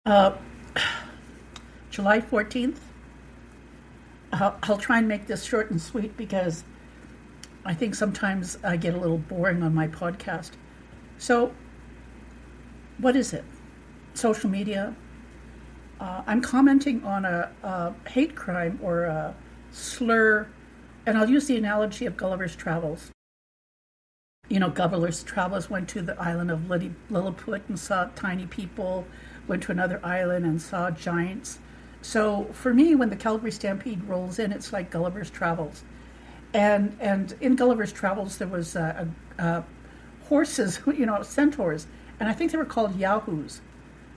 Uh, July 14th. I'll try and make this short and sweet because I think sometimes I get a little boring on my podcast. So, what is it? Social media. I'm commenting on a hate crime or a slur, and I'll use the analogy of Gulliver's Travels. You know, Gulliver's Travels went to the island of Lilliput and saw tiny people, went to another island and saw giants. So for me, when the Calgary Stampede rolls in, it's like Gulliver's Travels. And in Gulliver's Travels, there was horses, centaurs, and I think they were called yahoos.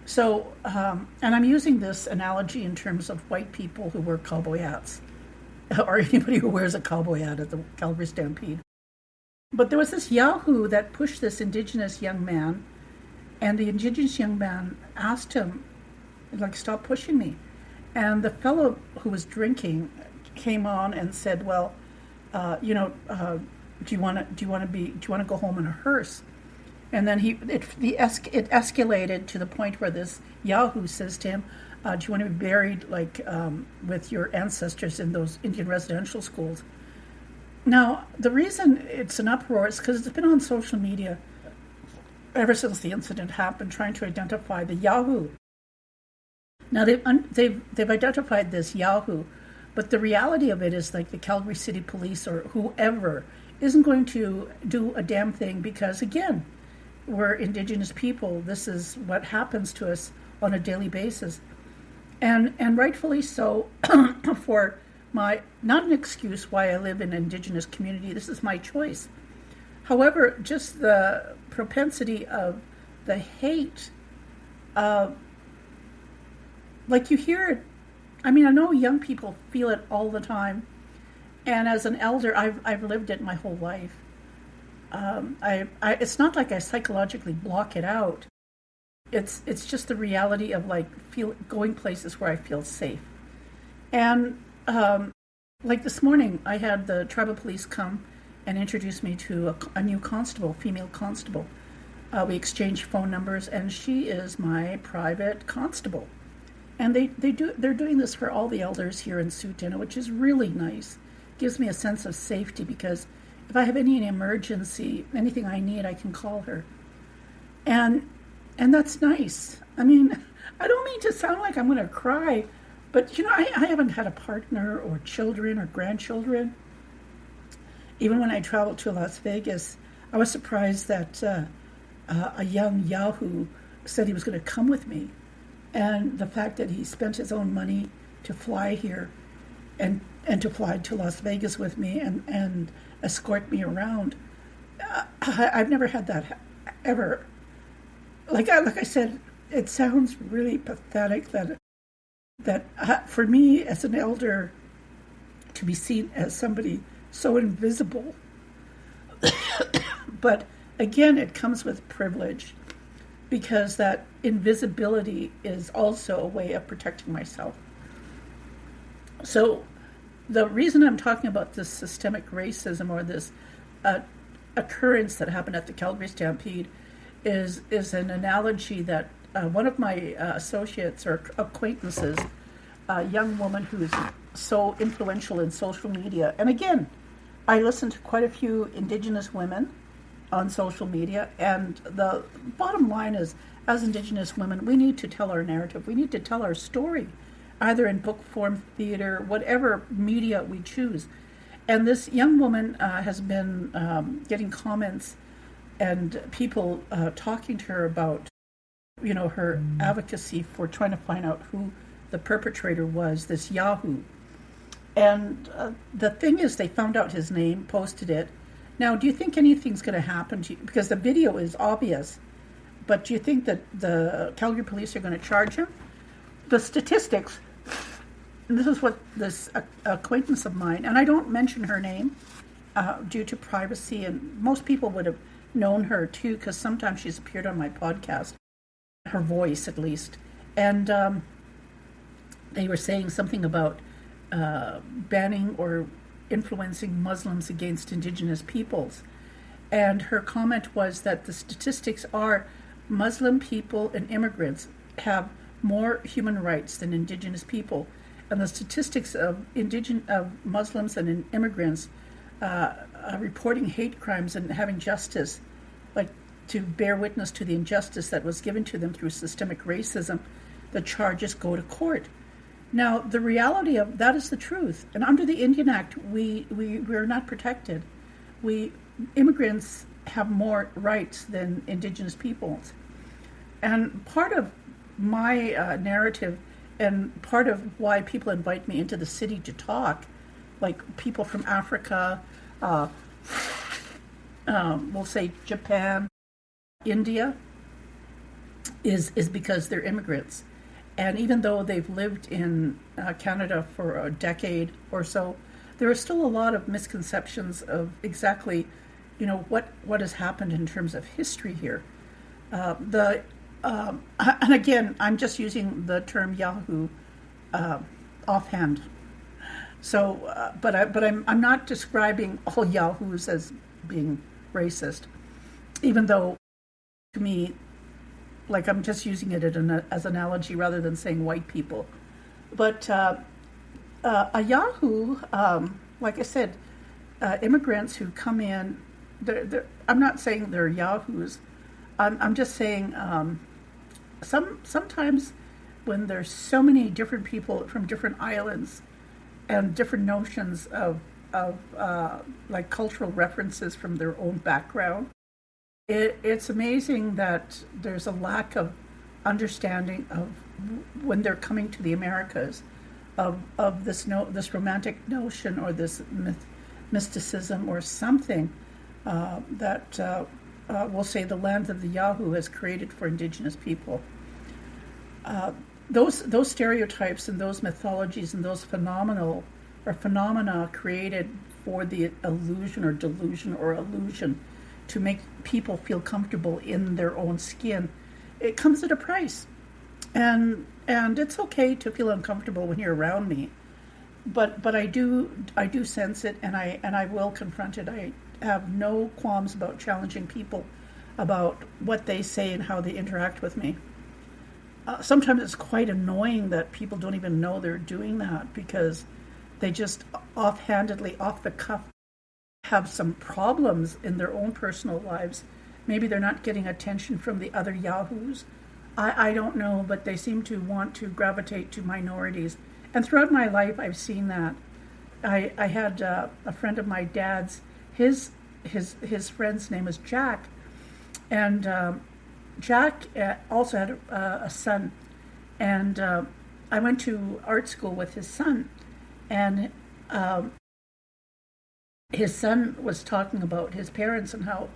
So, and I'm using this analogy in terms of white people who wear cowboy hats, or anybody who wears a cowboy hat at the Calgary Stampede. But there was this Yahoo that pushed this Indigenous young man, and the Indigenous young man asked him, like, stop pushing me. And the fellow who was drinking came on and said, well, do you want to go home in a hearse? And then it escalated to the point where this Yahoo says to him, do you want to be buried with your ancestors in those Indian residential schools? Now, the reason it's an uproar is because it's been on social media ever since the incident happened, trying to identify the Yahoo. Now, they've identified this Yahoo, but the reality of it is like the Calgary City Police or whoever isn't going to do a damn thing because, again, we're Indigenous people. This is what happens to us on a daily basis. And rightfully so for not an excuse why I live in an Indigenous community. This is my choice. However, just the propensity of the hate, like you hear it. I mean, I know young people feel it all the time. And as an elder, I've lived it my whole life. It's not like I psychologically block it out. It's just the reality of going places where I feel safe. And like this morning, I had the tribal police come and introduce me to a new constable, female constable. We exchanged phone numbers, and she is my private constable. And they're doing this for all the elders here in Sutina, which is really nice. Gives me a sense of safety because if I have any emergency, anything I need, I can call her. And that's nice. I mean, I don't mean to sound like I'm going to cry, but, I haven't had a partner or children or grandchildren. Even when I traveled to Las Vegas, I was surprised that a young Yahoo said he was going to come with me. And the fact that he spent his own money to fly here and to fly to Las Vegas with me and escort me around, I've never had that ever. Like I said, it sounds really pathetic that for me as an elder to be seen as somebody so invisible. But again, it comes with privilege because that invisibility is also a way of protecting myself. So the reason I'm talking about this systemic racism or this occurrence that happened at the Calgary Stampede is an analogy that one of my associates or acquaintances, a young woman who's so influential in social media, and again, I listen to quite a few Indigenous women on social media, and the bottom line is, as Indigenous women, we need to tell our narrative. We need to tell our story, either in book form, theater, whatever media we choose. And this young woman has been getting comments and people talking to her about, her advocacy for trying to find out who the perpetrator was, this Yahoo. And the thing is, they found out his name, posted it. Now, do you think anything's going to happen to you? Because the video is obvious. But do you think that the Calgary police are going to charge him? The statistics, and this is what this acquaintance of mine, and I don't mention her name due to privacy, and most people would have known her too, because sometimes she's appeared on my podcast, her voice at least. And they were saying something about banning or influencing Muslims against Indigenous peoples. And her comment was that the statistics are Muslim people and immigrants have more human rights than Indigenous people. And the statistics of Muslims and immigrants reporting hate crimes and having justice, like to bear witness to the injustice that was given to them through systemic racism, the charges go to court. Now, the reality of that is the truth. And under the Indian Act, we're not protected. Immigrants have more rights than Indigenous peoples. And part of my narrative and part of why people invite me into the city to talk, like people from Africa, we'll say Japan, India, is because they're immigrants. And even though they've lived in Canada for a decade or so, there are still a lot of misconceptions of exactly, what has happened in terms of history here. And again, I'm just using the term Yahoo offhand. So, but I'm not describing all Yahoos as being racist, even though, to me, like I'm just using it as an analogy rather than saying white people. But a Yahoo, like I said, immigrants who come in, I'm not saying they're Yahoos. I'm just saying sometimes when there's so many different people from different islands and different notions of like cultural references from their own background, it's amazing that there's a lack of understanding of when they're coming to the Americas of this romantic notion or this mysticism or something that we'll say the land of the Yahoo has created for Indigenous people. Those stereotypes and those mythologies and those phenomena created for the illusion or delusion or illusion to make people feel comfortable in their own skin, it comes at a price. And it's okay to feel uncomfortable when you're around me, but I do sense it, and I will confront it. I have no qualms about challenging people about what they say and how they interact with me. Sometimes it's quite annoying that people don't even know they're doing that because they just offhandedly, off the cuff, have some problems in their own personal lives. Maybe they're not getting attention from the other Yahoos. I don't know, but they seem to want to gravitate to minorities. And throughout my life, I've seen that. I had a friend of my dad's, his friend's name was Jack. And Jack also had a son. And I went to art school with his son. And his son was talking about his parents and how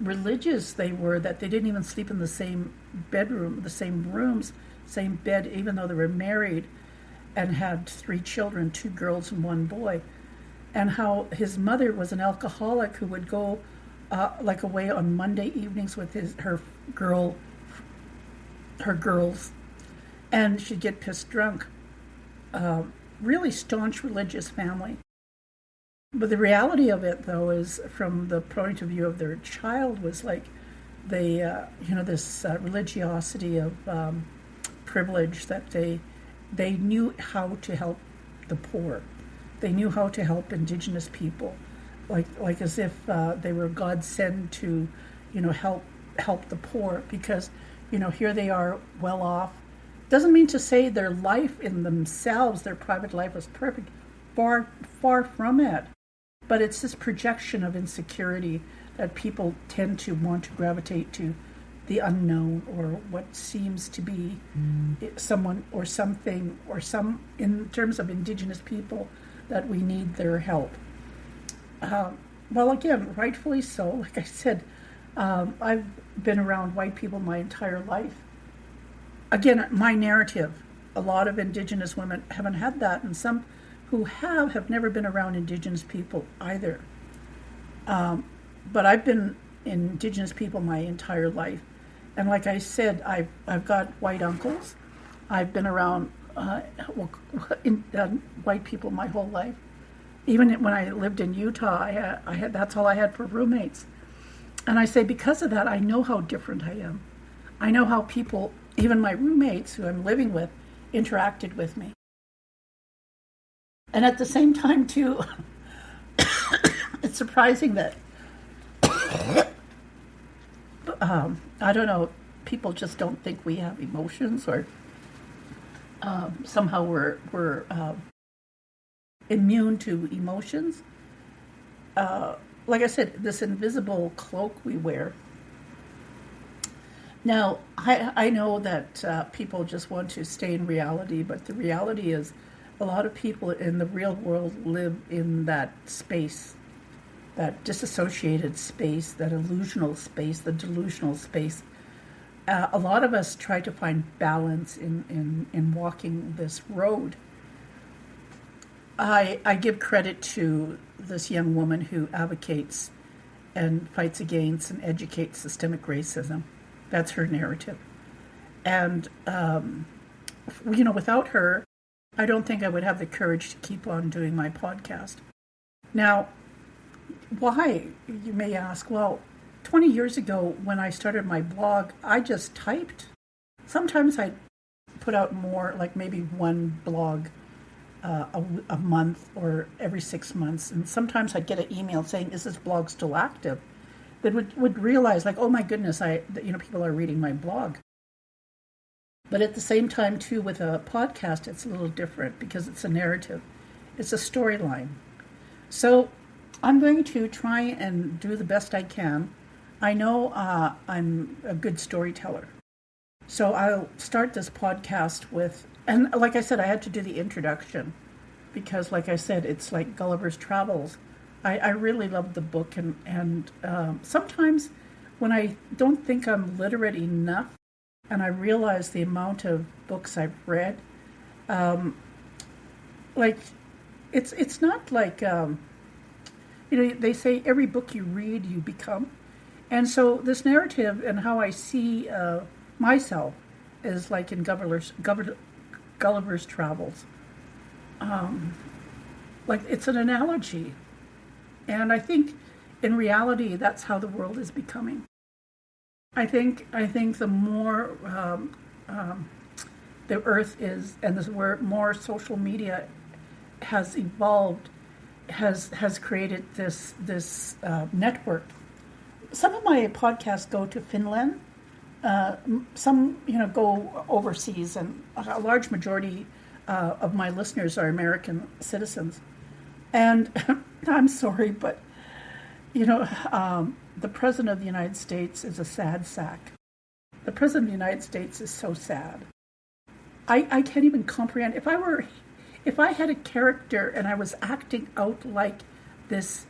religious they were, that they didn't even sleep in the same bedroom, the same rooms, same bed, even though they were married and had 3 children, 2 girls and 1 boy. And how his mother was an alcoholic who would go like away on Monday evenings with her girls, and she'd get pissed drunk. Really staunch religious family. But the reality of it, though, is from the point of view of their child, was like they, this religiosity of privilege, that they knew how to help the poor. They knew how to help Indigenous people, like as if they were God sent to, help the poor, because, here they are well off. Doesn't mean to say their life in themselves, their private life was perfect. Far, far from it. But it's this projection of insecurity that people tend to want to gravitate to the unknown, or what seems to be someone or something or some, in terms of Indigenous people, that we need their help. Well, again, rightfully so. Like I said, I've been around white people my entire life. Again, my narrative, a lot of Indigenous women haven't had that, and some who have never been around Indigenous people either. But I've been Indigenous people my entire life. And like I said, I've got white uncles. I've been around white people my whole life. Even when I lived in Utah, I had that's all I had for roommates. And I say, because of that, I know how different I am. I know how people even my roommates who I'm living with interacted with me. And at the same time, too, it's surprising that, I don't know, people just don't think we have emotions, or somehow we're immune to emotions. Like I said, this invisible cloak we wear. Now, I know that people just want to stay in reality, but the reality is a lot of people in the real world live in that space, that disassociated space, that illusional space, the delusional space. A lot of us try to find balance in walking this road. I give credit to this young woman who advocates and fights against and educates systemic racism. That's her narrative. And, without her, I don't think I would have the courage to keep on doing my podcast. Now, why, you may ask? Well, 20 years ago when I started my blog, I just typed. Sometimes I put out more, like maybe one blog a month or every 6 months. And sometimes I'd get an email saying, is this blog still active? That would realize, like, oh my goodness, people are reading my blog. But at the same time, too, with a podcast, it's a little different because it's a narrative. It's a storyline. So I'm going to try and do the best I can. I know I'm a good storyteller. So I'll start this podcast with, and like I said, I had to do the introduction because, like I said, it's like Gulliver's Travels. I really love the book, and sometimes when I don't think I'm literate enough and I realize the amount of books I've read, like it's not like, they say every book you read, you become. And so this narrative and how I see myself is like in Gulliver's Travels. Like it's an analogy. And I think in reality, that's how the world is becoming. I think the more the earth is, and the more social media has evolved, has created this network. Some of my podcasts go to Finland. Some, go overseas, and a large majority of my listeners are American citizens. And I'm sorry, but, the President of the United States is a sad sack. The President of the United States is so sad. I can't even comprehend. If I had a character and I was acting out like this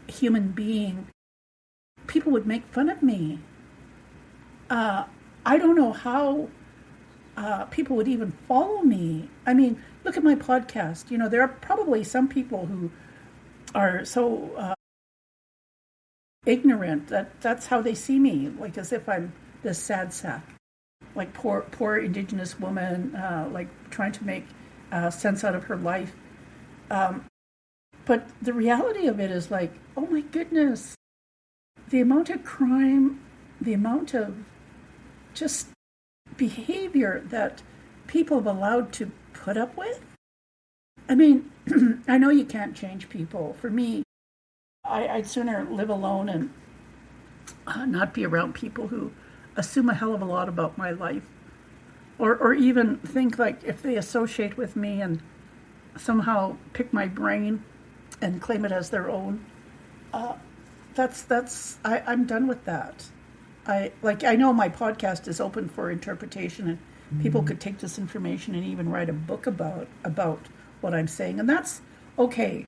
human being, people would make fun of me. I don't know how people would even follow me. I mean, look at my podcast. There are probably some people who are so ignorant that that's how they see me, like as if I'm this sad sack, like poor Indigenous woman, like trying to make sense out of her life. But the reality of it is like, oh my goodness, the amount of crime, the amount of just behavior that people have allowed to put up with. I mean, I know you can't change people. For me, I'd sooner live alone and not be around people who assume a hell of a lot about my life, or even think like if they associate with me and somehow pick my brain and claim it as their own. I'm done with that. I know my podcast is open for interpretation, and people could take this information and even write a book about what I'm saying, and that's okay.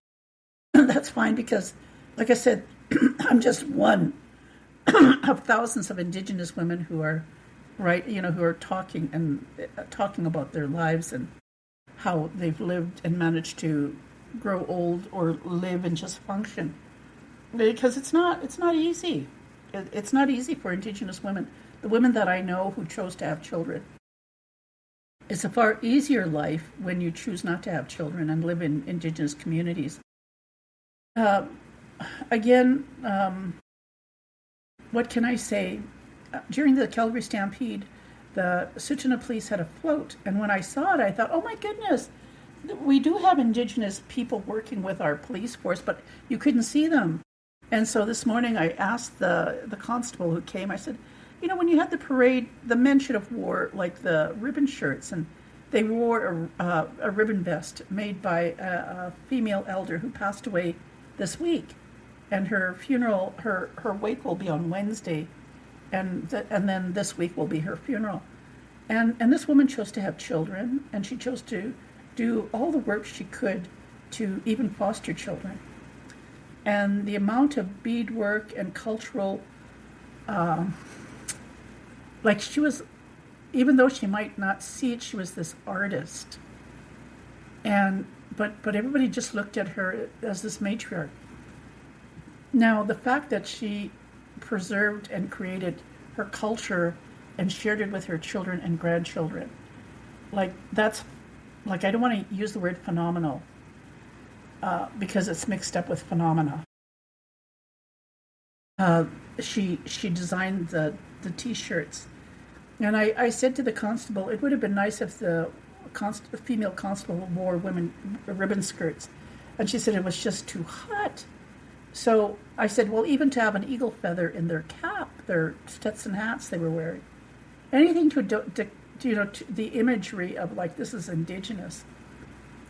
That's fine, because, like I said, I'm just one of thousands of Indigenous women who are who are talking about their lives and how they've lived and managed to grow old or live and just function. Because it's not easy. It's not easy for Indigenous women. The women that I know who chose to have children. It's a far easier life when you choose not to have children and live in Indigenous communities. Again, what can I say? During the Calgary Stampede, the Sutuna police had a float. And when I saw it, I thought, oh my goodness, we do have Indigenous people working with our police force, but you couldn't see them. And so this morning I asked the constable who came, I said, when you had the parade, the men should have wore like the ribbon shirts, and they wore a ribbon vest made by a female elder who passed away this week. And her funeral, her wake will be on Wednesday, and then this week will be her funeral. And this woman chose to have children, and she chose to do all the work she could to even foster children. And the amount of beadwork and cultural, like she was, even though she might not see it, she was this artist. And but everybody just looked at her as this matriarch. Now, the fact that she preserved and created her culture and shared it with her children and grandchildren, I don't want to use the word phenomenal because it's mixed up with phenomena. She designed the T-shirts, and I said to the constable, it would have been nice if the female constable wore ribbon skirts, and she said it was just too hot. So I said, well, even to have an eagle feather in their cap, their Stetson hats they were wearing, anything to the imagery of this is Indigenous.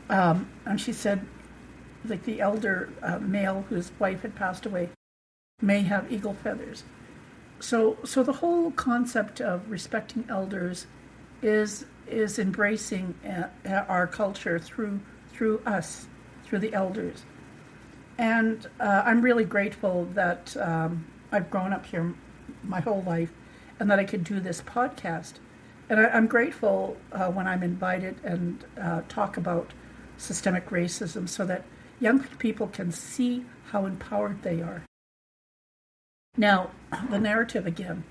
And she said, like the elder male whose wife had passed away may have eagle feathers. So the whole concept of respecting elders is embracing our culture through us, through the elders. And I'm really grateful that I've grown up here my whole life and that I could do this podcast. And I'm grateful when I'm invited and talk about systemic racism so that young people can see how empowered they are. Now, the narrative again.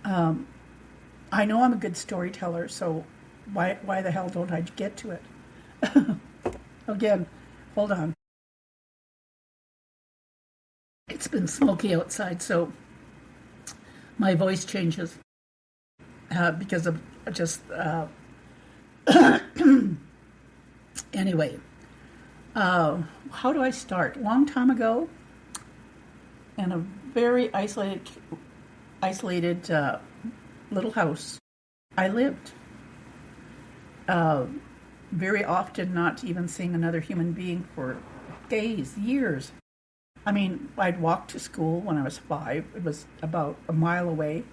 I know I'm a good storyteller, so why the hell don't I get to it? Again, hold on. It's been smoky outside, so my voice changes because of just... Anyway, how do I start? A long time ago, in a very isolated little house, I lived. Very often not even seeing another human being for days, years. I mean, I'd walk to school when I was 5. It was about a mile away.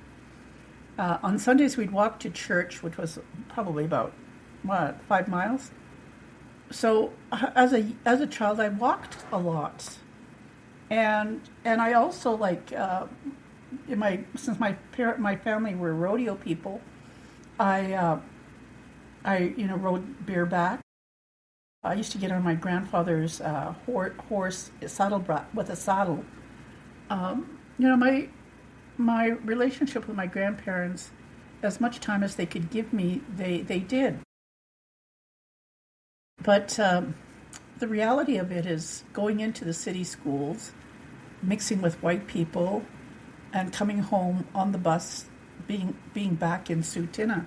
On Sundays, we'd walk to church, which was probably about, 5 miles? So as a child, I walked a lot. And I also, since my family were rodeo people, I rode bareback. I used to get on my grandfather's horse saddle with a saddle. My relationship with my grandparents, as much time as they could give me, they did. But the reality of it is going into the city schools, mixing with white people, and coming home on the bus, being back in Sutuna.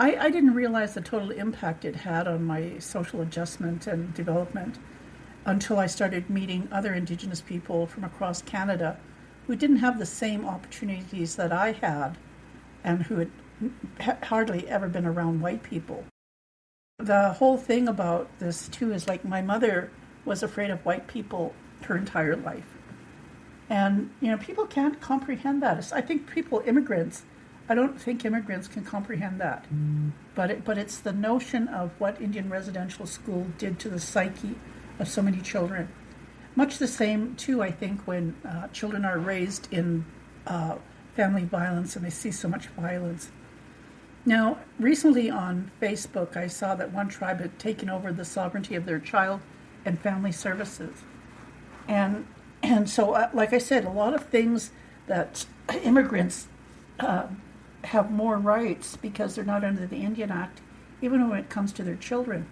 I didn't realize the total impact it had on my social adjustment and development until I started meeting other Indigenous people from across Canada who didn't have the same opportunities that I had and who had hardly ever been around white people. The whole thing about this, too, is my mother was afraid of white people her entire life. And, people can't comprehend that. I think I don't think immigrants can comprehend that. But it's the notion of what Indian residential school did to the psyche of so many children. Much the same, too, I think, when children are raised in family violence and they see so much violence. Now, recently on Facebook, I saw that one tribe had taken over the sovereignty of their child and family services. And so, like I said, a lot of things that immigrants have more rights because they're not under the Indian Act, even when it comes to their children.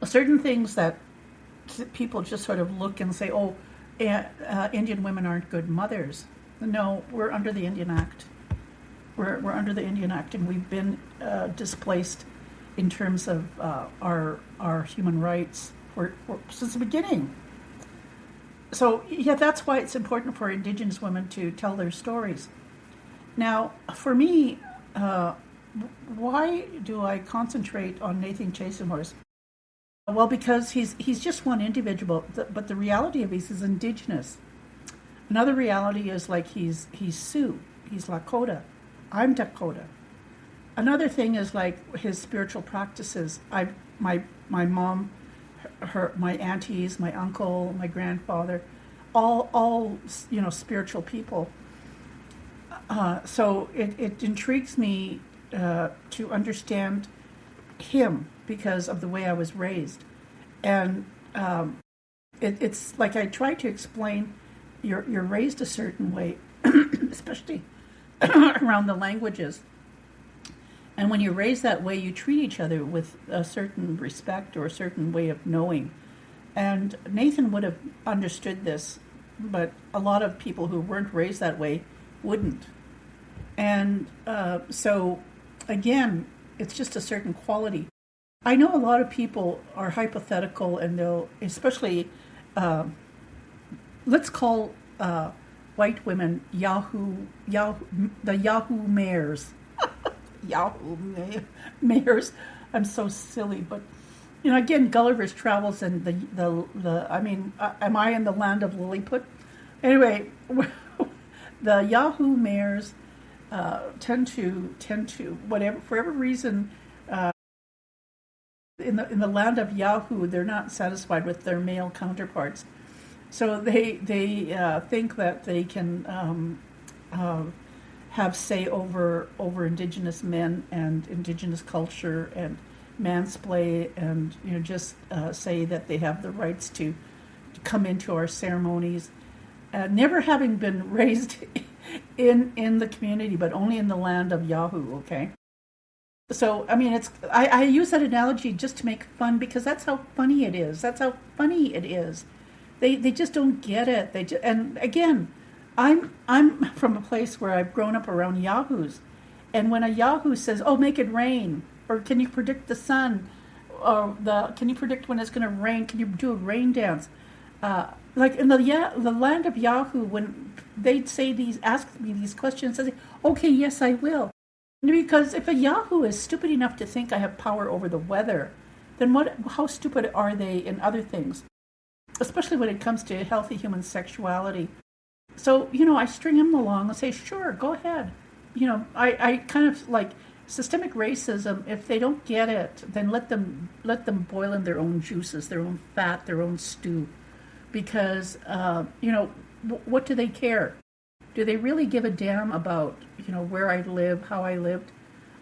Certain things that people just sort of look and say, Indian women aren't good mothers. No, we're under the Indian Act. We're under the Indian Act, and we've been displaced in terms of our human rights since the beginning. So yeah, that's why it's important for Indigenous women to tell their stories. Now, for me, why do I concentrate on Nathan Chasenhorse? Well, because he's just one individual, but the reality of he's Indigenous. Another reality is like he's Sioux, he's Lakota, I'm Dakota. Another thing is like his spiritual practices. My mom, my aunties, my uncle, my grandfather, all spiritual people. So it intrigues me to understand him because of the way I was raised, and it's like I try to explain. You're raised a certain way, especially around the languages. And when you're raised that way, you treat each other with a certain respect or a certain way of knowing. And Nathan would have understood this, but a lot of people who weren't raised that way wouldn't. And so, again, it's just a certain quality. I know a lot of people are hypothetical, and they'll, especially, let's call white women the Yahoo mayors. Yahoo mayors. I'm so silly, but again, Gulliver's Travels and the I mean, am I in the land of Lilliput? Anyway, the Yahoo mayors tend to whatever for every reason. In the land of Yahoo, they're not satisfied with their male counterparts, so they think that they can have say over Indigenous men and Indigenous culture and mansplay and just say that they have the rights to come into our ceremonies, never having been raised in the community, but only in the land of Yahoo. Okay. So, I mean, I use that analogy just to make fun because that's how funny it is. That's how funny it is. They just don't get it. And again, I'm from a place where I've grown up around Yahoos. And when a Yahoo says, "Oh, make it rain," or "Can you predict the sun?" or "Can you predict when it's going to rain? Can you do a rain dance?" Like in the land of Yahoo, when they'd ask me these questions, I say, "Okay, yes, I will." Because if a Yahoo is stupid enough to think I have power over the weather, then how stupid are they in other things? Especially when it comes to healthy human sexuality. So, I string them along and say, sure, go ahead. I kind of like systemic racism. If they don't get it, then let them boil in their own juices, their own fat, their own stew. Because, what do they care? Do they really give a damn about, where I live, how I lived?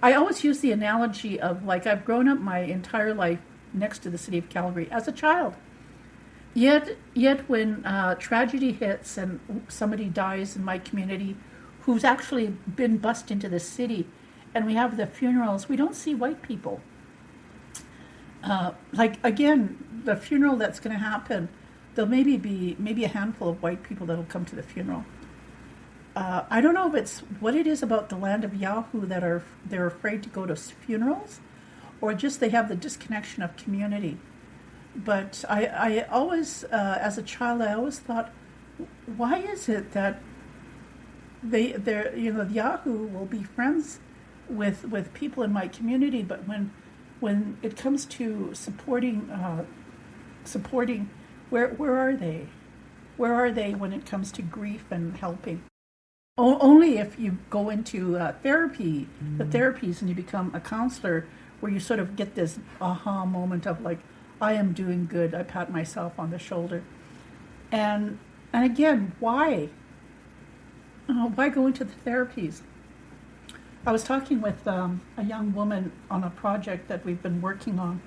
I always use the analogy of, like, I've grown up my entire life next to the city of Calgary as a child. Yet when tragedy hits and somebody dies in my community who's actually been bussed into the city, and we have the funerals, we don't see white people. Again, the funeral that's going to happen, there'll maybe a handful of white people that'll come to the funeral. I don't know if it's what it is about the land of Yahoo that they're afraid to go to funerals, or just they have the disconnection of community. But I always, as a child, I always thought, why is it that Yahoo will be friends with people in my community, but when it comes to supporting, where are they? Where are they when it comes to grief and helping? Only if you go into therapy, the therapies, and you become a counselor, where you sort of get this aha moment of like, I am doing good. I pat myself on the shoulder, and again, why? Why go into the therapies? I was talking with a young woman on a project that we've been working on,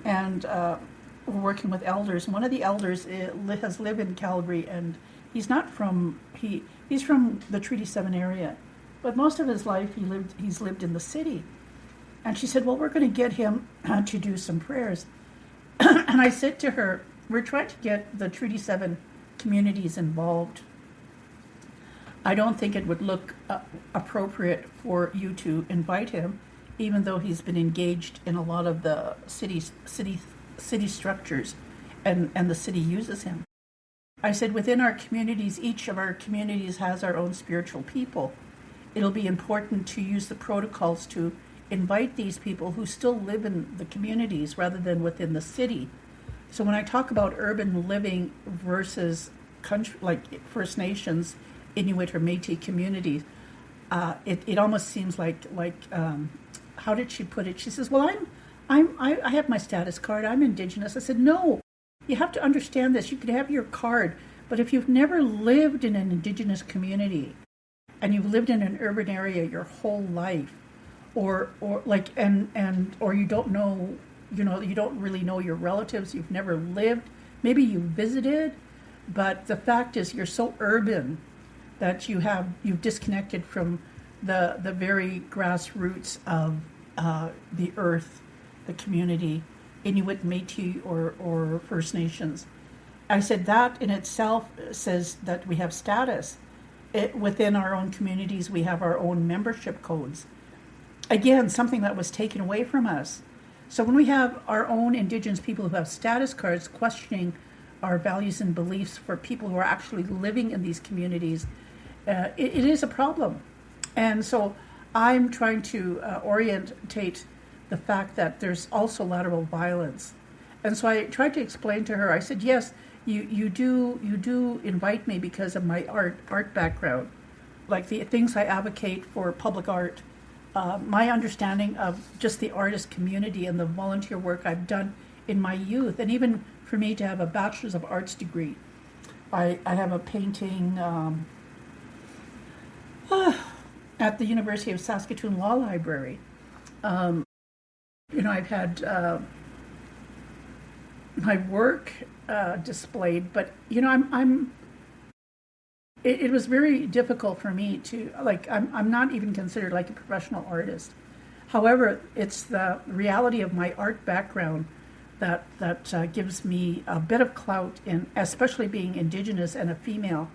and we're working with elders. And one of the elders has lived in Calgary, and he's not from he's from the Treaty 7 area, but most of his life he's lived in the city. And she said, "Well, we're going to get him to do some prayers." And I said to her, "We're trying to get the Treaty 7 communities involved. I don't think it would look appropriate for you to invite him, even though he's been engaged in a lot of the city structures, and the city uses him. I said, within our communities, each of our communities has our own spiritual people. It'll be important to use the protocols to invite these people who still live in the communities rather than within the city. So when I talk about urban living versus country, like First Nations, Inuit or Métis communities, it almost seems like how did she put it? She says, "Well, I have my status card. I'm Indigenous." I said, "No, you have to understand this. You could have your card, but if you've never lived in an Indigenous community and you've lived in an urban area your whole life, or you don't know, you don't really know your relatives. You've never lived. Maybe you visited, but the fact is you're so urban that you've disconnected from the very grassroots of the earth, the community, Inuit, Métis, or First Nations." I said that in itself says that we have status. Within our own communities, we have our own membership codes. Again, something that was taken away from us. So when we have our own Indigenous people who have status cards questioning our values and beliefs for people who are actually living in these communities, it is a problem. And so I'm trying to orientate the fact that there's also lateral violence. And so I tried to explain to her, I said, yes, you do invite me because of my art background, like the things I advocate for public art, my understanding of just the artist community and the volunteer work I've done in my youth, and even for me to have a Bachelor's of Arts degree. I have a painting at the University of Saskatoon Law Library. I've had my work displayed, but it was very difficult for me to, I'm not even considered like a professional artist. However, it's the reality of my art background that gives me a bit of clout, in especially being Indigenous and a female.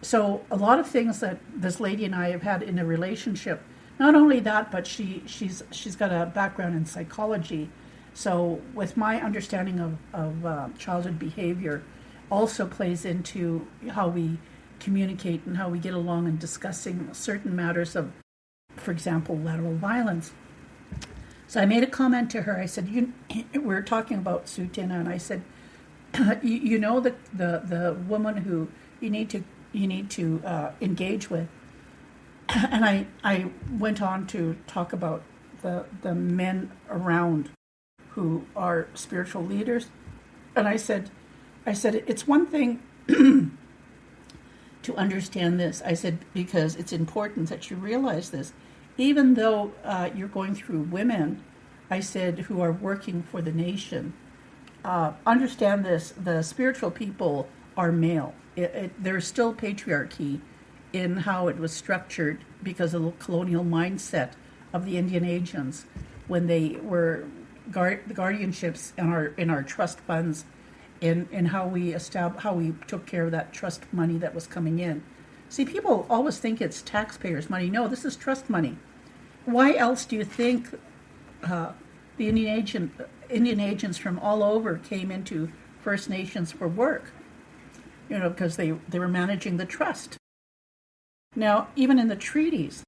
So a lot of things that this lady and I have had in a relationship, not only that, but she's got a background in psychology. So with my understanding of childhood behavior also plays into how we communicate and how we get along in discussing certain matters of, for example, lateral violence. So I made a comment to her. I said, we're talking about Sutina, and I said, the woman who you need to engage with. And I went on to talk about the men around who are spiritual leaders. And I said, it's one thing to understand this. I said, because it's important that you realize this. Even though you're going through women, I said, who are working for the nation, understand this, the spiritual people are male. There's still patriarchy in how it was structured because of the colonial mindset of the Indian agents when they were the guardianships in our trust funds, in how we took care of that trust money that was coming in. See, people always think it's taxpayers' money. No, this is trust money. Why else do you think the Indian agents from all over came into First Nations for work? Because they were managing the trust. Now, even in the treaties.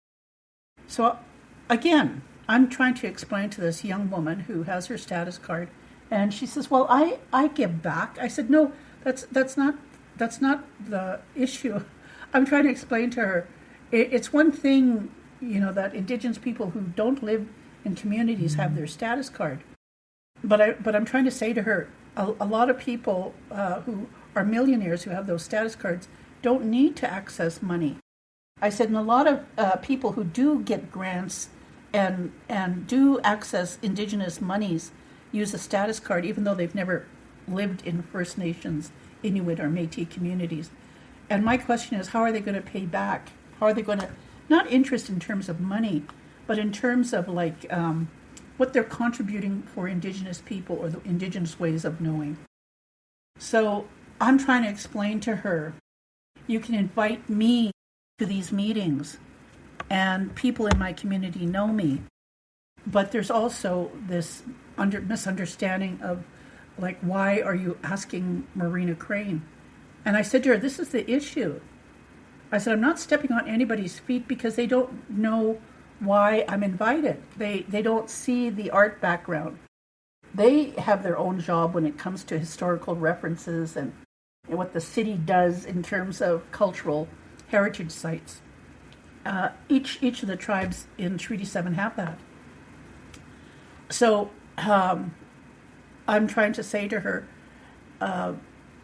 So, again, I'm trying to explain to this young woman who has her status card, and she says, "Well, I give back." I said, "No, that's not the issue." I'm trying to explain to her, it's one thing, that Indigenous people who don't live in communities have their status card, but I'm trying to say to her, a lot of people who are millionaires who have those status cards don't need to access money. I said, and a lot of people who do get grants and do access Indigenous monies use a status card, even though they've never lived in First Nations, Inuit, or Métis communities. And my question is, how are they going to pay back? How are they going to, not interest in terms of money, but in terms of what they're contributing for Indigenous people or the Indigenous ways of knowing. So I'm trying to explain to her, you can invite me to these meetings, and people in my community know me. But there's also this misunderstanding of, like, why are you asking Marina Crane? And I said to her, this is the issue. I said, I'm not stepping on anybody's feet because they don't know why I'm invited. They don't see the art background. They have their own job when it comes to historical references and what the city does in terms of cultural heritage sites. Each of the tribes in Treaty 7 have that. So I'm trying to say to her,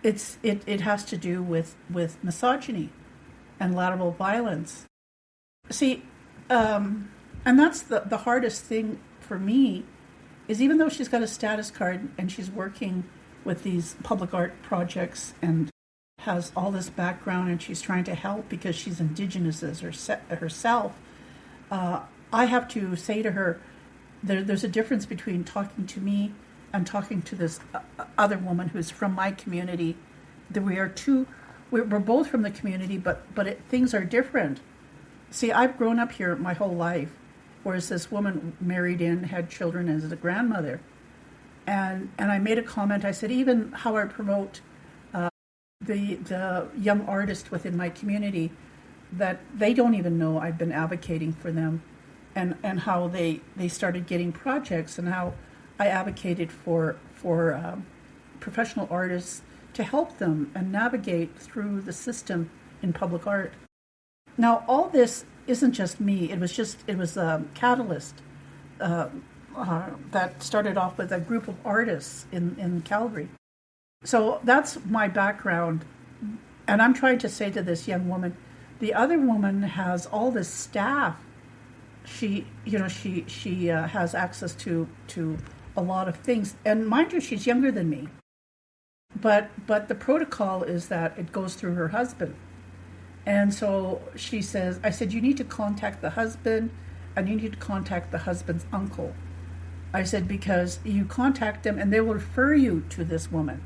it has to do with misogyny and lateral violence. See, and that's the hardest thing for me, is even though she's got a status card and she's working with these public art projects and has all this background and she's trying to help because she's Indigenous herself, I have to say to her, there's a difference between talking to me and talking to this other woman who's from my community. That we're both from the community, but things are different. See, I've grown up here my whole life, whereas this woman married in, had children as a grandmother. And I made a comment, I said, even how I promote the young artist within my community, that they don't even know I've been advocating for them, and how they started getting projects, and how I advocated for professional artists to help them and navigate through the system in public art. Now, all this isn't just me. It was a catalyst that started off with a group of artists in Calgary. So that's my background, and I'm trying to say to this young woman, the other woman has all this staff. She has access to a lot of things, and mind you, she's younger than me. But the protocol is that it goes through her husband. And so she says, I said, you need to contact the husband and you need to contact the husband's uncle. I said, because you contact them and they will refer you to this woman.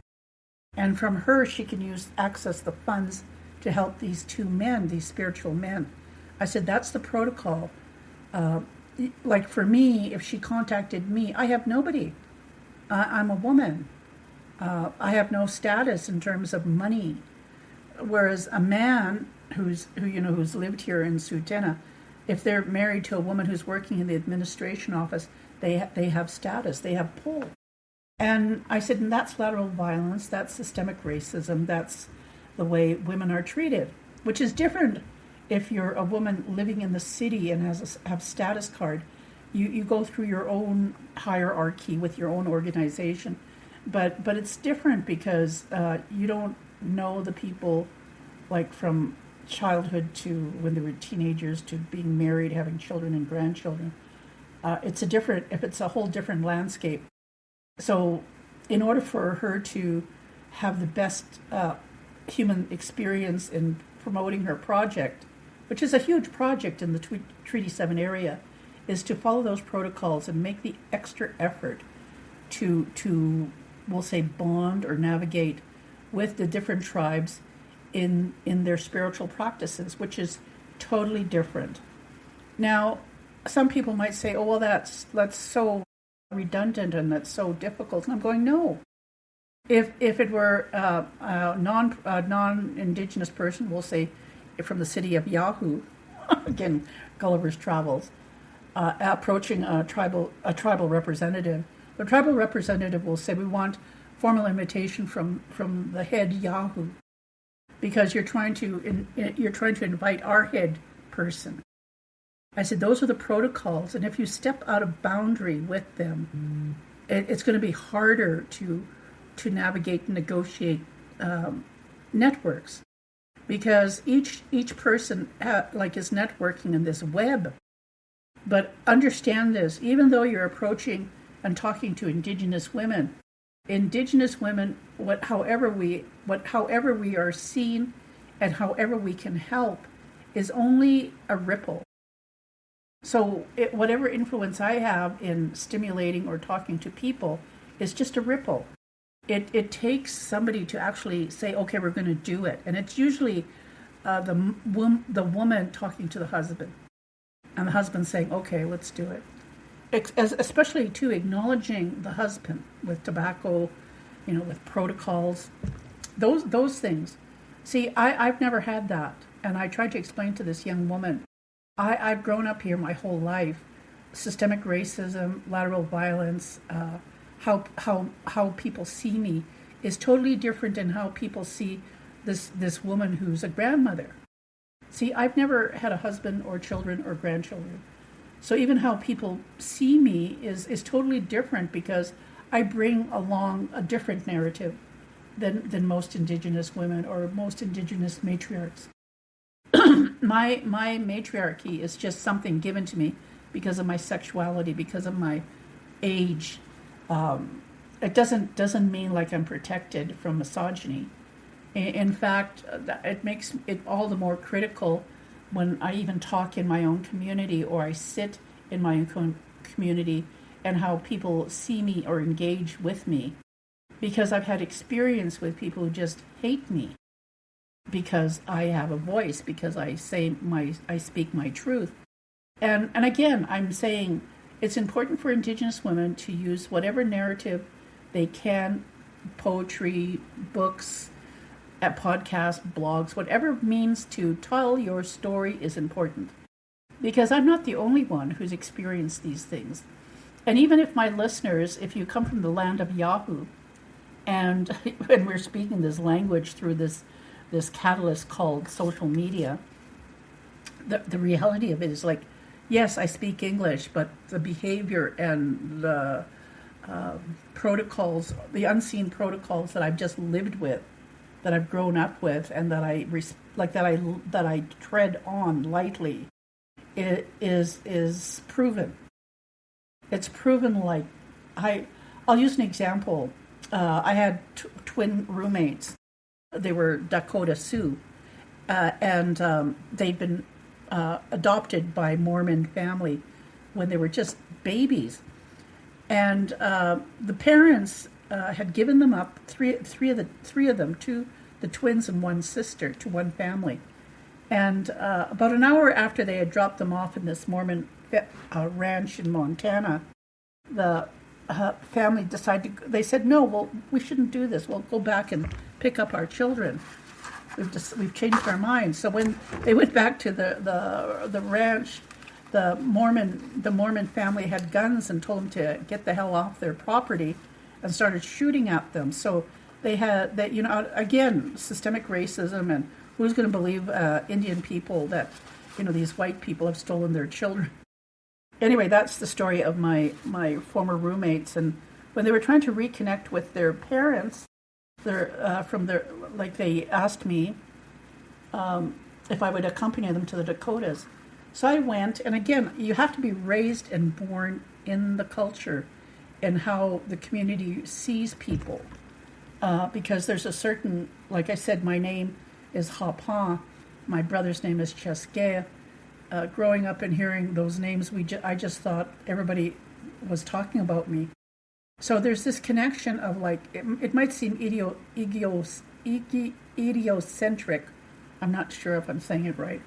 And from her, she can access the funds to help these two men, these spiritual men. I said, that's the protocol. Like for me, if she contacted me, I have nobody. I'm a woman. I have no status in terms of money. Whereas a man who's lived here in Sutena, if they're married to a woman who's working in the administration office, they have status, they have pull. And I said, and that's lateral violence, that's systemic racism, that's the way women are treated, which is different if you're a woman living in the city and have status card. You go through your own hierarchy with your own organization. But it's different because you don't know the people, like from childhood to when they were teenagers to being married, having children and grandchildren. It's a whole different landscape. So in order for her to have the best human experience in promoting her project, which is a huge project in the Treaty 7 area, is to follow those protocols and make the extra effort to we'll say bond or navigate with the different tribes in their spiritual practices, which is totally different. Now, some people might say, oh, well, that's so redundant and that's so difficult. And I'm going, no. If it were a non-Indigenous person, we'll say from the city of Yahoo, again, Gulliver's Travels, approaching a tribal representative, the tribal representative will say, we want formal invitation from the head Yahoo, because you're trying to invite our head person. I said, those are the protocols, and if you step out of boundary with them, it's going to be harder to navigate and negotiate networks, because each person is networking in this web. But understand this, even though you're approaching and talking to Indigenous women, however we are seen and however we can help is only a ripple. So whatever influence I have in stimulating or talking to people is just a ripple. It takes somebody to actually say, okay, we're going to do it. And it's usually the woman talking to the husband, and the husband saying, "Okay, let's do it." Especially to acknowledging the husband with tobacco, with protocols, those things. See, I've never had that, and I tried to explain to this young woman. I've grown up here my whole life. Systemic racism, lateral violence, how people see me is totally different than how people see this woman who's a grandmother. See, I've never had a husband or children or grandchildren. So even how people see me is totally different because I bring along a different narrative than most Indigenous women or most Indigenous matriarchs. My matriarchy is just something given to me because of my sexuality, because of my age. It doesn't mean like I'm protected from misogyny. In fact, it makes it all the more critical when I even talk in my own community or I sit in my own community and how people see me or engage with me. Because I've had experience with people who just hate me because I have a voice, because I speak my truth. And again, I'm saying it's important for Indigenous women to use whatever narrative they can, poetry, books, podcasts, blogs, whatever means to tell your story is important. Because I'm not the only one who's experienced these things. And even if my listeners, if you come from the land of Yahoo, and we're speaking this language through this catalyst called social media, the reality of it is like, yes, I speak English, but the behavior and the protocols, the unseen protocols that I've just lived with, that I've grown up with, and that I tread on lightly, it is proven. It's proven. Like I'll use an example. I had twin roommates. They were Dakota Sioux, and they'd been adopted by Mormon family when they were just babies, and the parents had given them up, three of them, two, the twins and one sister, to one family. And about an hour after they had dropped them off in this Mormon ranch in Montana, the family decided they said, no, well, we shouldn't do this. We'll go back and pick up our children. We've changed our minds. So when they went back to the ranch, the Mormon family had guns and told them to get the hell off their property, and started shooting at them. So they had that, again, systemic racism, and who's going to believe Indian people that these white people have stolen their children? Anyway, that's the story of my former roommates. And when they were trying to reconnect with their parents, they asked me if I would accompany them to the Dakotas. So I went, and again, you have to be raised and born in the culture and how the community sees people. Because there's a certain, like I said, my name is Hapa, my brother's name is Cheske. Growing up and hearing those names, I just thought everybody was talking about me. So there's this connection of like, it might seem idiocentric. I'm not sure if I'm saying it right.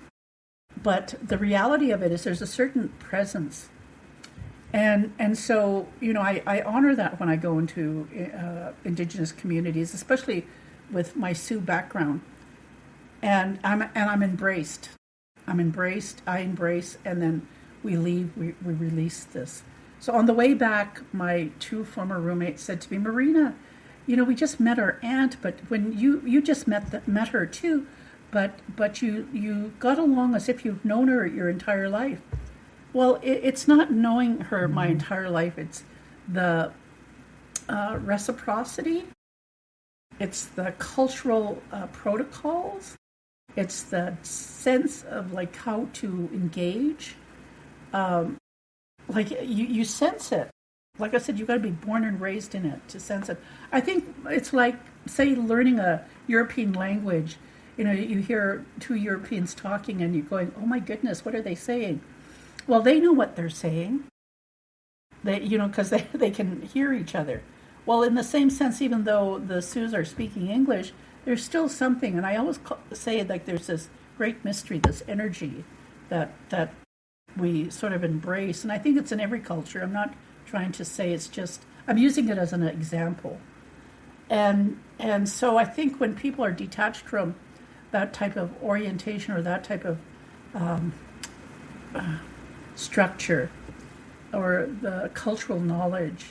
But the reality of it is there's a certain presence. And so, I honor that when I go into Indigenous communities, especially with my Sioux background. And I'm embraced. I embrace, and then we leave, we release this. So on the way back, my two former roommates said to me, Marina, we just met our aunt, but when you just met her too, but you got along as if you've known her your entire life. Well, it's not knowing her my entire life. It's the reciprocity. It's the cultural protocols. It's the sense of like how to engage. Like you sense it. Like I said, you got to be born and raised in it to sense it. I think it's like, say, learning a European language. You hear two Europeans talking and you're going, oh my goodness, what are they saying? Well, they know what they're saying. Because they can hear each other. Well, in the same sense, even though the Sioux are speaking English, there's still something, and I always say like there's this great mystery, this energy that we sort of embrace. And I think it's in every culture. I'm not trying to say it's just, I'm using it as an example. And so I think when people are detached from that type of orientation or that type of structure or the cultural knowledge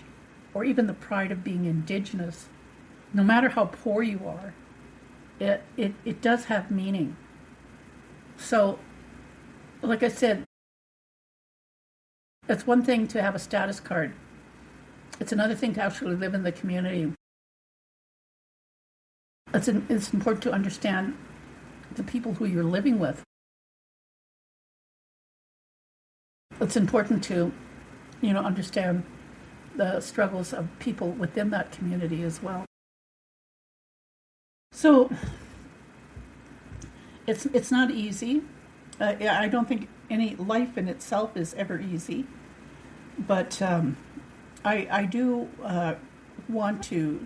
or even the pride of being Indigenous, no matter how poor you are, it does have meaning. So, like I said, it's one thing to have a status card. It's another thing to actually live in the community. It's important to understand the people who you're living with. It's important to, understand the struggles of people within that community as well. So it's not easy. I don't think any life in itself is ever easy, but I do want to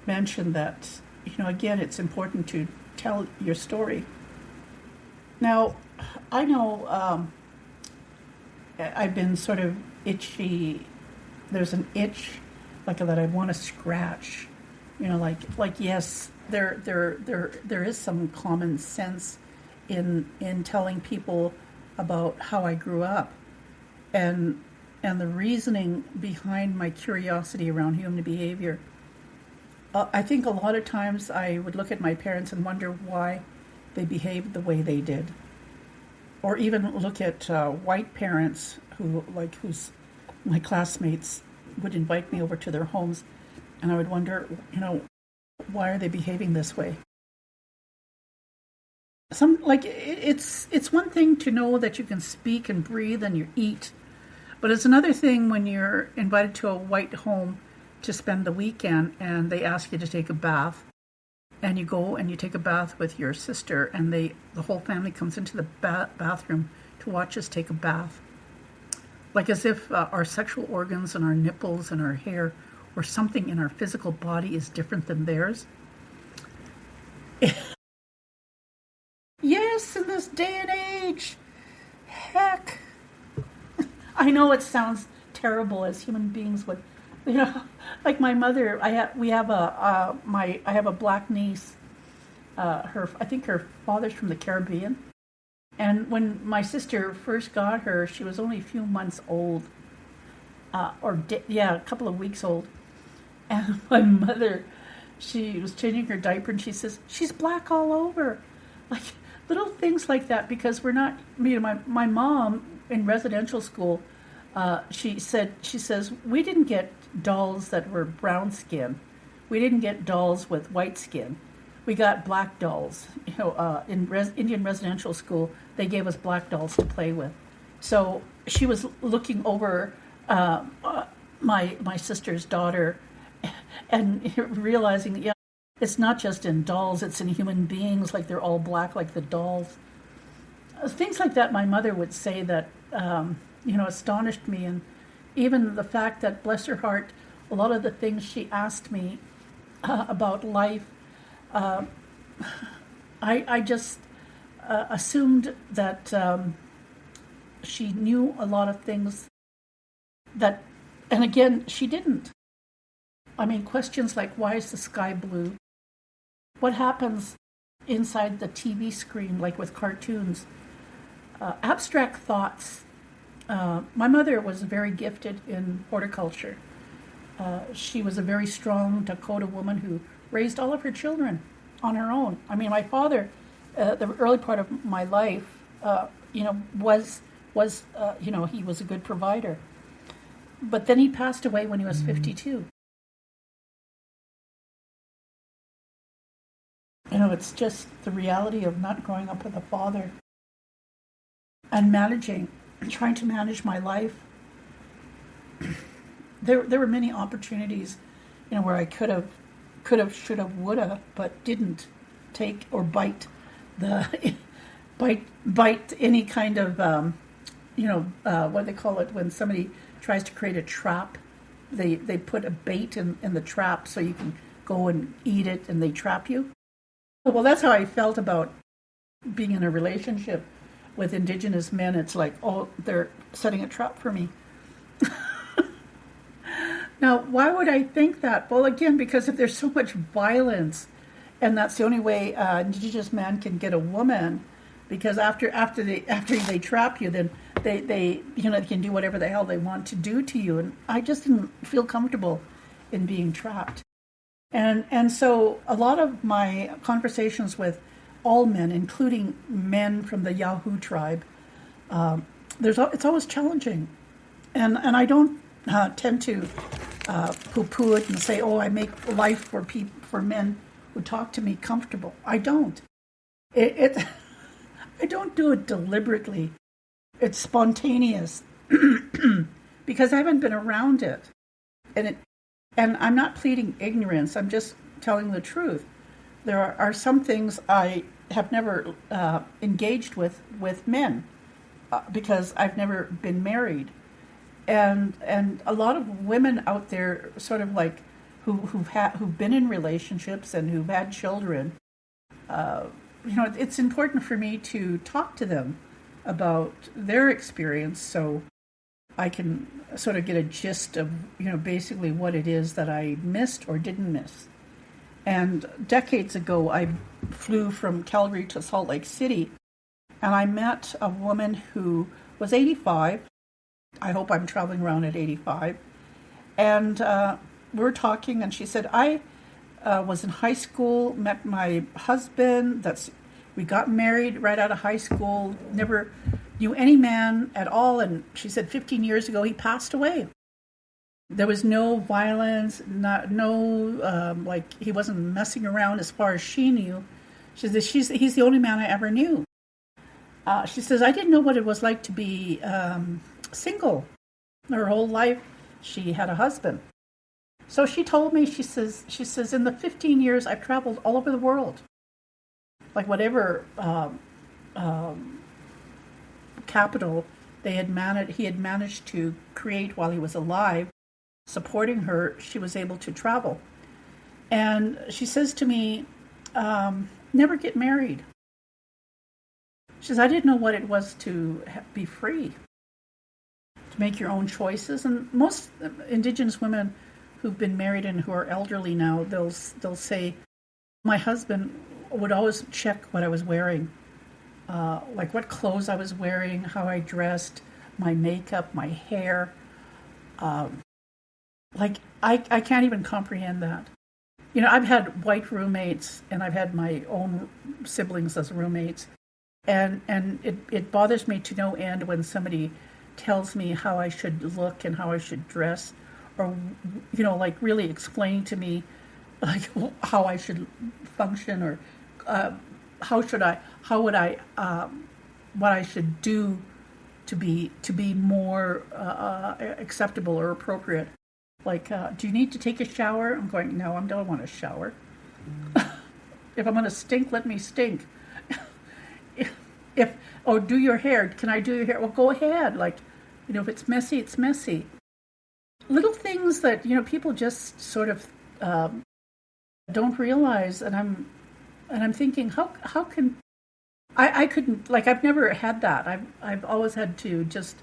mention that, again, it's important to tell your story. Now, I know I've been sort of itchy. There's an itch that I want to scratch. Like yes, there is some common sense in telling people about how I grew up and the reasoning behind my curiosity around human behavior. I think a lot of times I would look at my parents and wonder why they behaved the way they did. Or even look at white parents whose my classmates would invite me over to their homes, and I would wonder, why are they behaving this way? It's one thing to know that you can speak and breathe and you eat, but it's another thing when you're invited to a white home to spend the weekend and they ask you to take a bath, and you go and you take a bath with your sister, and the whole family comes into the bathroom to watch us take a bath. Like as if our sexual organs and our nipples and our hair or something in our physical body is different than theirs. Yes, in this day and age. Heck. I know it sounds terrible as human beings would, like my mother, I have a black niece. I think her father's from the Caribbean. And when my sister first got her, she was only a few months old, a couple of weeks old. And my mother, she was changing her diaper, and she says, "She's black all over." Like little things like that, because we're not, my mom in residential school, she says, we didn't get dolls that were brown skin. We didn't get dolls with white skin. We got black dolls. In Indian residential school, they gave us black dolls to play with. So she was looking over my sister's daughter and realizing, it's not just in dolls, it's in human beings, like they're all black like the dolls. Things like that my mother would say that, astonished me. And even the fact that, bless her heart, a lot of the things she asked me about life, I just assumed that she knew a lot of things that, and again, she didn't. Questions like, why is the sky blue? What happens inside the TV screen, like with cartoons? Abstract thoughts. My mother was very gifted in horticulture. She was a very strong Dakota woman who raised all of her children on her own. My father, the early part of my life, he was a good provider. But then he passed away when he was 52. It's just the reality of not growing up with a father and trying to manage my life. There were many opportunities, where I could have, should have, would have, but didn't take or bite any kind of, what do they call it when somebody tries to create a trap? They put a bait in the trap so you can go and eat it, and they trap you. Well, that's how I felt about being in a relationship with Indigenous men, it's like, oh, they're setting a trap for me. Now, why would I think that? Well, again, because if there's so much violence, and that's the only way Indigenous man can get a woman, because after they trap you, then they they can do whatever the hell they want to do to you, and I just didn't feel comfortable in being trapped, and so a lot of my conversations with all men, including men from the Yahoo tribe, it's always challenging, and I don't tend to poo-poo it and say, oh, I make life for men who talk to me comfortable. I don't. I don't do it deliberately. It's spontaneous because I haven't been around it, and I'm not pleading ignorance. I'm just telling the truth. There are some things I have never engaged with men because I've never been married. And a lot of women out there, sort of like who've been in relationships and who've had children, it's important for me to talk to them about their experience, so I can sort of get a gist of basically what it is that I missed or didn't miss. And decades ago, I flew from Calgary to Salt Lake City, and I met a woman who was 85. I hope I'm traveling around at 85. And we were talking, and she said, I was in high school, met my husband. We got married right out of high school, never knew any man at all. And she said 15 years ago, he passed away. There was no violence, he wasn't messing around as far as she knew. She said, he's the only man I ever knew. She says, I didn't know what it was like to be single. Her whole life, she had a husband. So she told me, she says, in the 15 years, I've traveled all over the world. Like whatever capital he had managed to create while he was alive, supporting her, she was able to travel. And she says to me, never get married. She says, I didn't know what it was to be free, to make your own choices. And most Indigenous women who've been married and who are elderly now, they'll say, my husband would always check what I was wearing, like what clothes I was wearing, how I dressed, my makeup, my hair. I can't even comprehend that. I've had white roommates, and I've had my own siblings as roommates, and it bothers me to no end when somebody tells me how I should look and how I should dress, or like really explaining to me like how I should function, or what I should do to be more acceptable or appropriate. Like, do you need to take a shower? I'm going, no, I don't want to shower. If I'm going to stink, let me stink. Or do your hair. Can I do your hair? Well, go ahead. Like, if it's messy, it's messy. Little things that, people just sort of don't realize. And I'm thinking, how can I couldn't, like, I've never had that. I've always had to just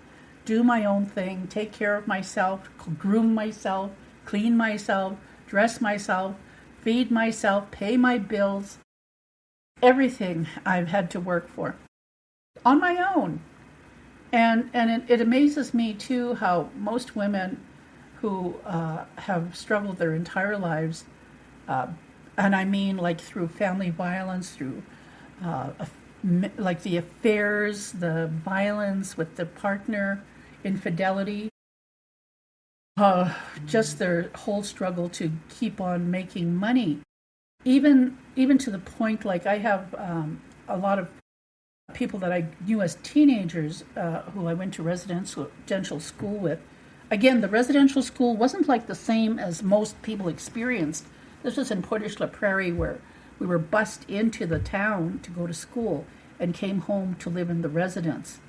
do my own thing, take care of myself, groom myself, clean myself, dress myself, feed myself, pay my bills. Everything I've had to work for on my own. And it amazes me too how most women who have struggled their entire lives, and I mean like through family violence, through like the affairs, the violence with the partner, infidelity, just their whole struggle to keep on making money, even to the point, like I have a lot of people that I knew as teenagers who I went to residential school with. Again, the residential school wasn't like the same as most people experienced. This was in Portage La Prairie, where we were bused into the town to go to school and came home to live in the residence.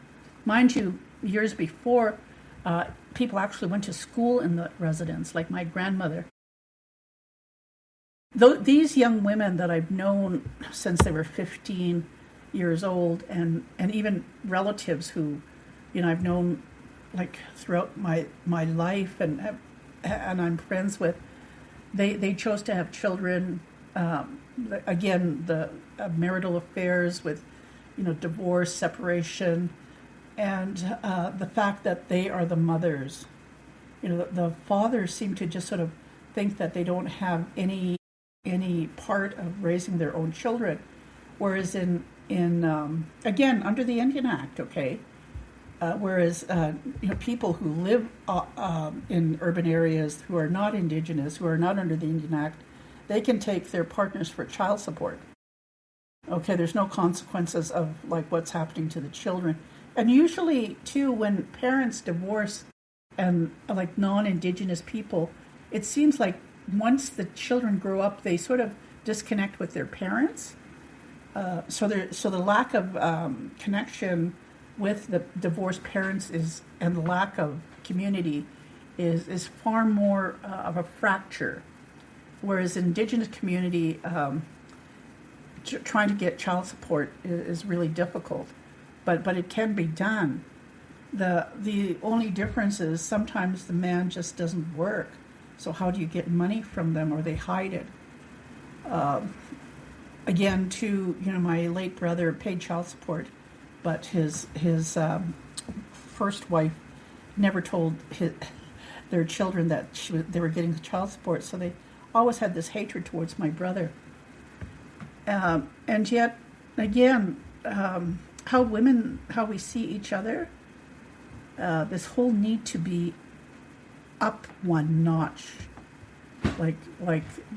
Mind you, years before, people actually went to school in the residence, like my grandmother. These young women that I've known since they were 15, years old, and even relatives who, I've known like throughout my life and I'm friends with, they chose to have children. Again, the marital affairs with, divorce, separation, and the fact that they are the mothers. The fathers seem to just sort of think that they don't have any part of raising their own children, whereas in again under the Indian Act, okay. Whereas people who live in urban areas who are not Indigenous, who are not under the Indian Act, they can take their partners for child support. Okay, there's no consequences of like what's happening to the children. And usually, too, when parents divorce and like non-Indigenous people, it seems like once the children grow up, they sort of disconnect with their parents. So the lack of connection with the divorced parents and the lack of community is far more of a fracture. Whereas Indigenous community, trying to get child support is really difficult, but it can be done. The only difference is sometimes the man just doesn't work. So how do you get money from them, or they hide it? Again, too, my late brother paid child support, but his first wife never told their children that they were getting child support, so they always had this hatred towards my brother. And yet, again, how we see each other, this whole need to be up one notch, like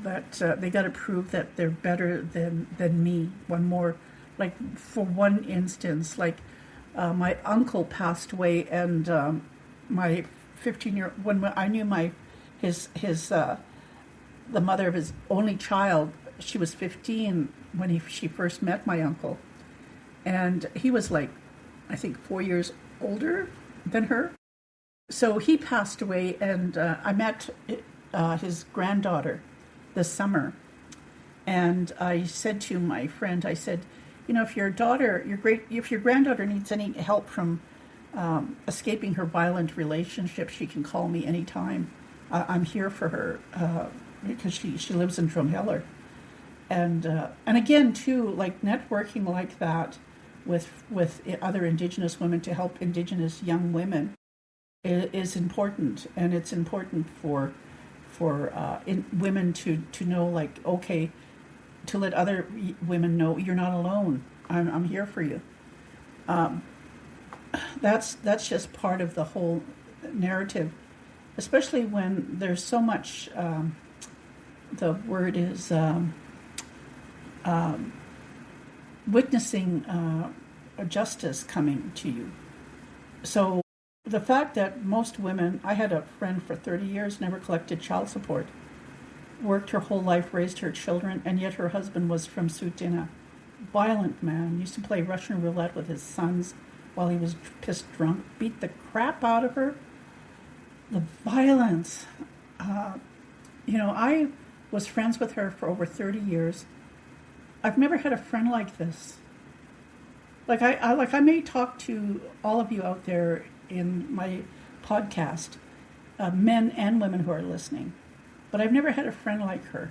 that they got to prove that they're better than me. One more, like for one instance, like my uncle passed away, and my 15-year when I knew the mother of his only child, she was 15 when she first met my uncle, and he was like, I think 4 years older than her. So he passed away, and I met his granddaughter this summer, and I said to my friend, I said, if your granddaughter needs any help from escaping her violent relationship, she can call me anytime. I'm here for her because she lives in Drumheller. And again, too, like networking like that with other Indigenous women to help Indigenous young women is important, and it's important for women to know, like, okay, to let other women know you're not alone. I'm here for you. That's just part of the whole narrative, especially when there's so much. The word is witnessing justice coming to you. So the fact that most women, I had a friend for 30 years, never collected child support, worked her whole life, raised her children, and yet her husband was from Sutina. Violent man, used to play Russian roulette with his sons while he was pissed drunk, beat the crap out of her. The violence. I was friends with her for over 30 years. I've never had a friend like this. Like I may talk to all of you out there in my podcast, men and women who are listening, but I've never had a friend like her.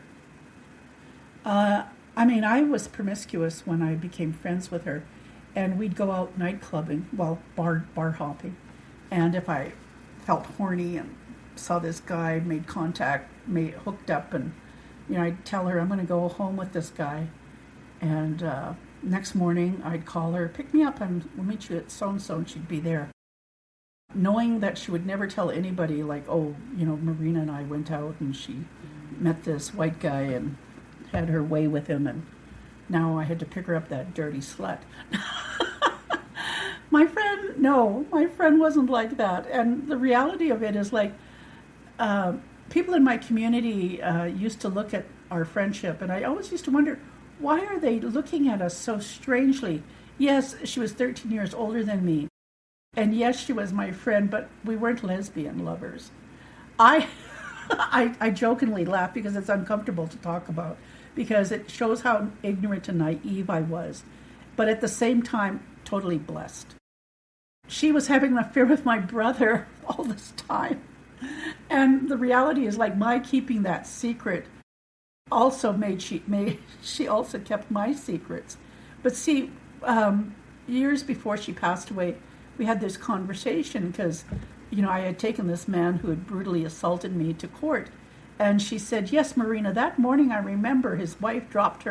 I was promiscuous when I became friends with her, and we'd go out night clubbing, bar hopping, and if I felt horny and saw this guy, made contact, hooked up, and I'd tell her I'm going to go home with this guy, and next morning I'd call her, pick me up, and we'll meet you at so-and-so, and she'd be there. Knowing that she would never tell anybody, like, Marina and I went out and she met this white guy and had her way with him, and now I had to pick her up, that dirty slut. My friend wasn't like that. And the reality of it is, like, people in my community used to look at our friendship, and I always used to wonder, why are they looking at us so strangely? Yes, she was 13 years older than me. And yes, she was my friend, but we weren't lesbian lovers. I jokingly laugh because it's uncomfortable to talk about, because it shows how ignorant and naive I was. but at the same time, totally blessed. She was having an affair with my brother all this time. And the reality is, like, my keeping that secret also she also kept my secrets. But see, years before she passed away, we had this conversation because, I had taken this man who had brutally assaulted me to court. And she said, yes, Marina, that morning I remember his wife dropped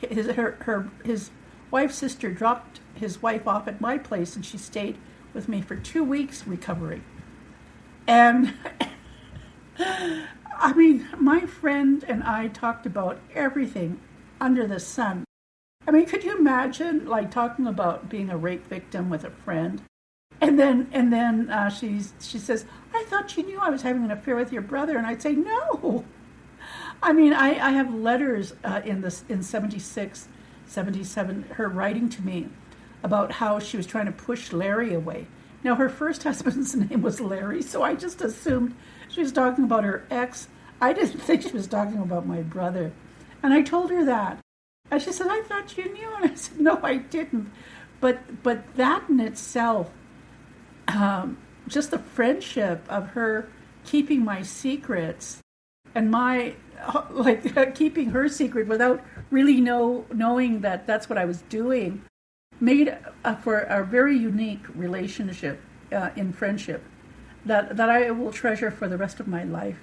his wife's sister dropped his wife off at my place, and she stayed with me for 2 weeks recovering. And I mean, my friend and I talked about everything under the sun. I mean, could you imagine, like, talking about being a rape victim with a friend? And then she says, I thought you knew I was having an affair with your brother. And I'd say, no. I mean, I have letters in 76, 77, her writing to me about how she was trying to push Larry away. Now, her first husband's name was Larry, so I just assumed she was talking about her ex. I didn't think she was talking about my brother. And I told her that. And she said, I thought you knew. And I said, no, I didn't. But that in itself, just the friendship of her keeping my secrets and my, keeping her secret without really knowing that that's what I was doing, made for a very unique relationship in friendship that I will treasure for the rest of my life.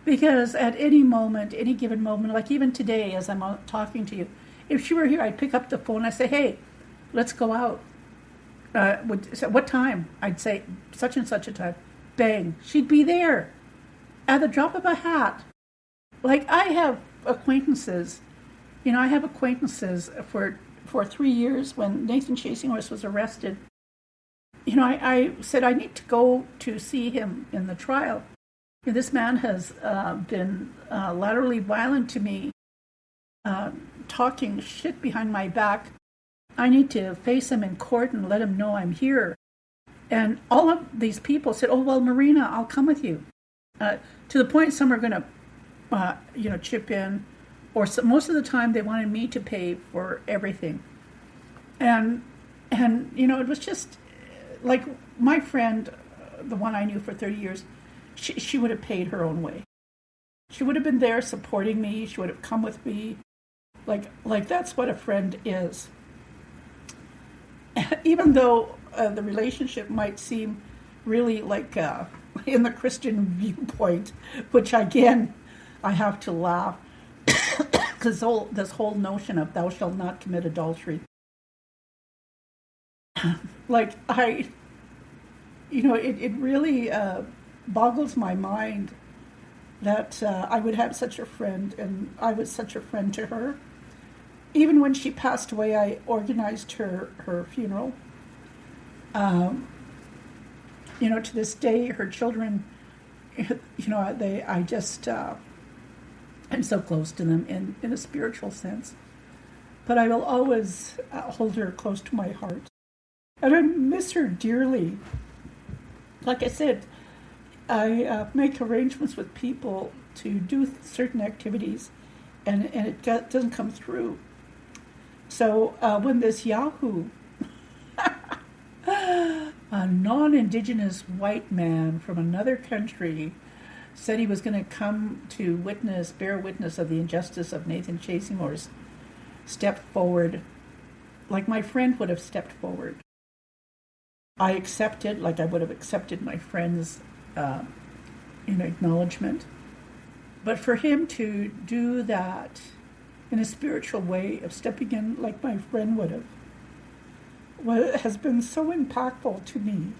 Because at any moment, any given moment, like even today as I'm talking to you, if she were here, I'd pick up the phone and I'd say, hey, let's go out. What time? I'd say such and such a time. Bang, she'd be there at the drop of a hat. Like, I have acquaintances, for 3 years when Nathan Chasing-Horse was arrested. I said, I need to go to see him in the trial. This man has been laterally violent to me, talking shit behind my back. I need to face him in court and let him know I'm here. And all of these people said, oh, well, Marina, I'll come with you. To the point some are going to, chip in. Or most of the time they wanted me to pay for everything. And it was just like my friend, the one I knew for 30 years, she would have paid her own way. She would have been there supporting me. She would have come with me. Like that's what a friend is. Even though the relationship might seem really like in the Christian viewpoint, which again, I have to laugh. Because this whole notion of thou shalt not commit adultery. It really boggles my mind that I would have such a friend, and I was such a friend to her. Even when she passed away, I organized her funeral. To this day, her children, I'm so close to them in a spiritual sense. But I will always hold her close to my heart. And I miss her dearly. Like I said, I make arrangements with people to do certain activities, and it doesn't come through. So when this Yahoo, a non-Indigenous white man from another country, said he was going to come to bear witness of the injustice of Nathan Chasing-Horse, stepped forward, like my friend would have stepped forward. I accepted, like I would have accepted my friend's acknowledgement. But for him to do that in a spiritual way of stepping in like my friend would have, has been so impactful to me.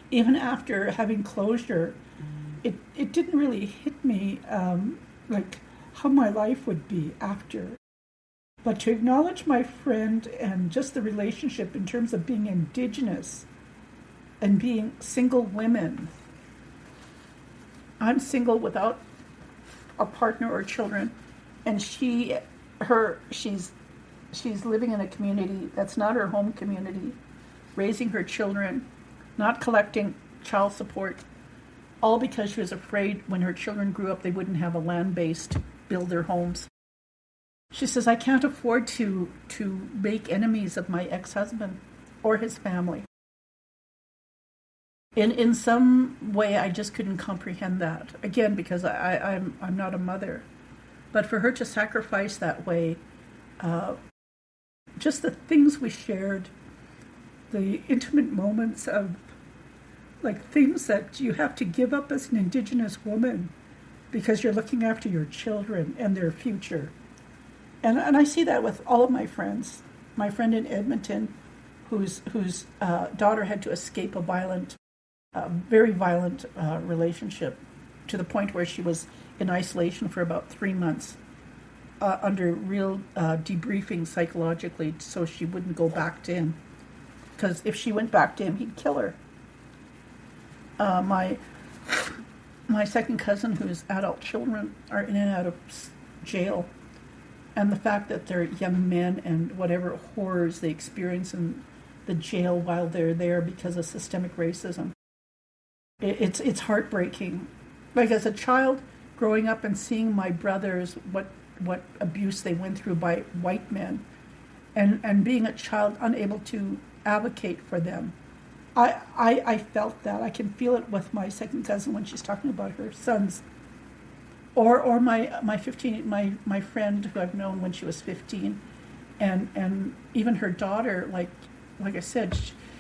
Even after having closure, it didn't really hit me like how my life would be after. But to acknowledge my friend and just the relationship in terms of being Indigenous and being single women. I'm single without a partner or children, and she's living in a community that's not her home community, raising her children, not collecting child support, all because she was afraid when her children grew up they wouldn't have a land base to build their homes. She says, I can't afford to make enemies of my ex-husband or his family. In some way, I just couldn't comprehend that. Again, because I'm not a mother. But for her to sacrifice that way, just the things we shared, the intimate moments of, like, things that you have to give up as an Indigenous woman because you're looking after your children and their future. And I see that with all of my friends. My friend in Edmonton, whose daughter had to escape a very violent relationship, to the point where she was in isolation for about 3 months, under real debriefing psychologically, so she wouldn't go back to him. Because if she went back to him, he'd kill her. My second cousin, whose adult children are in and out of jail, and the fact that they're young men and whatever horrors they experience in the jail while they're there because of systemic racism. It's heartbreaking. Like, as a child growing up and seeing my brothers, what abuse they went through by white men, and being a child unable to advocate for them. I felt that. I can feel it with my second cousin when she's talking about her sons. Or my friend who I've known when she was 15, and even her daughter, like I said,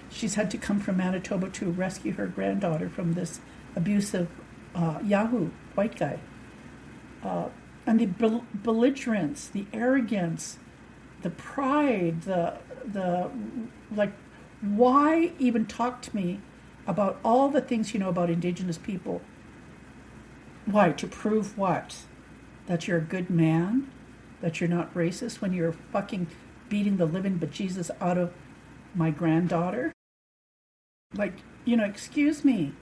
she's had to come from Manitoba to rescue her granddaughter from this abusive Yahoo white guy. And the belligerence, the arrogance, the pride, the like, why even talk to me about all the things you know about Indigenous people? Why? To prove what? That you're a good man? That you're not racist when you're fucking beating the living bejesus out of my granddaughter? Like, excuse me.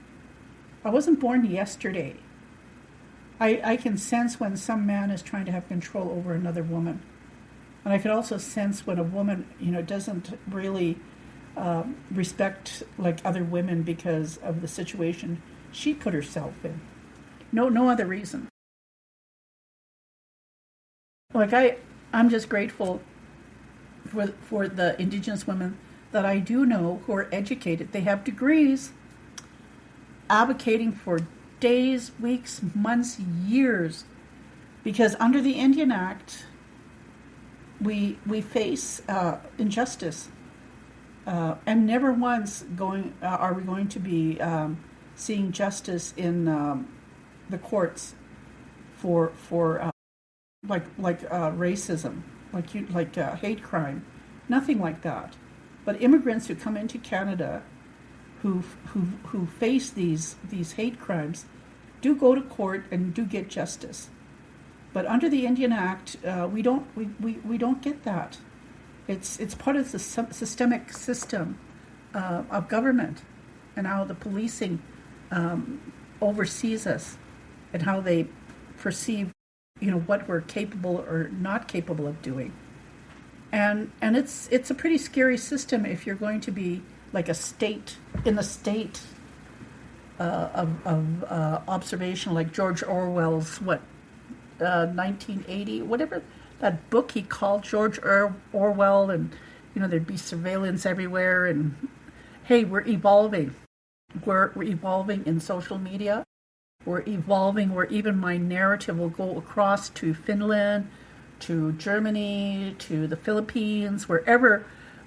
I wasn't born yesterday. I can sense when some man is trying to have control over another woman. And I could also sense when a woman, doesn't really respect, like, other women because of the situation she put herself in. No other reason. Like, I'm just grateful for the Indigenous women that I do know who are educated. They have degrees, advocating for days, weeks, months, years. Because under the Indian Act, we face injustice. And never once are we going to be seeing justice in the courts for racism, like hate crime, nothing like that. But immigrants who come into Canada, who face these hate crimes, do go to court and do get justice. But under the Indian Act, we don't get that. It's part of the systemic system of government, and how the policing oversees us, and how they perceive, what we're capable or not capable of doing. And it's a pretty scary system if you're going to be like a state in a state of observation, like George Orwell's 1980, whatever that book he called, George Orwell, and there'd be surveillance everywhere. And hey, we're evolving. We're evolving in social media. We're evolving where even my narrative will go across to Finland, to Germany, to the Philippines, wherever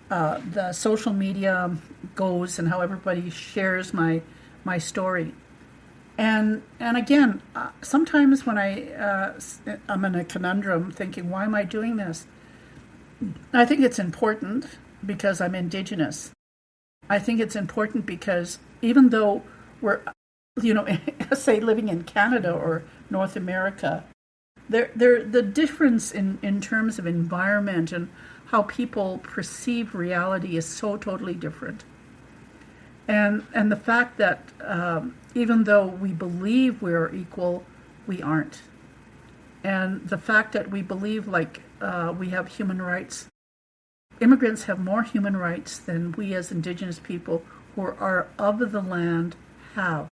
the social media goes, and how everybody shares my story. And again, sometimes when I'm in a conundrum thinking, why am I doing this? I think it's important because I'm Indigenous. I think it's important because even though we're, say, living in Canada or North America, the difference in terms of environment and how people perceive reality is so totally different. And the fact that even though we believe we're equal, we aren't. And the fact that we believe we have human rights. Immigrants have more human rights than we as Indigenous people who are of the land have.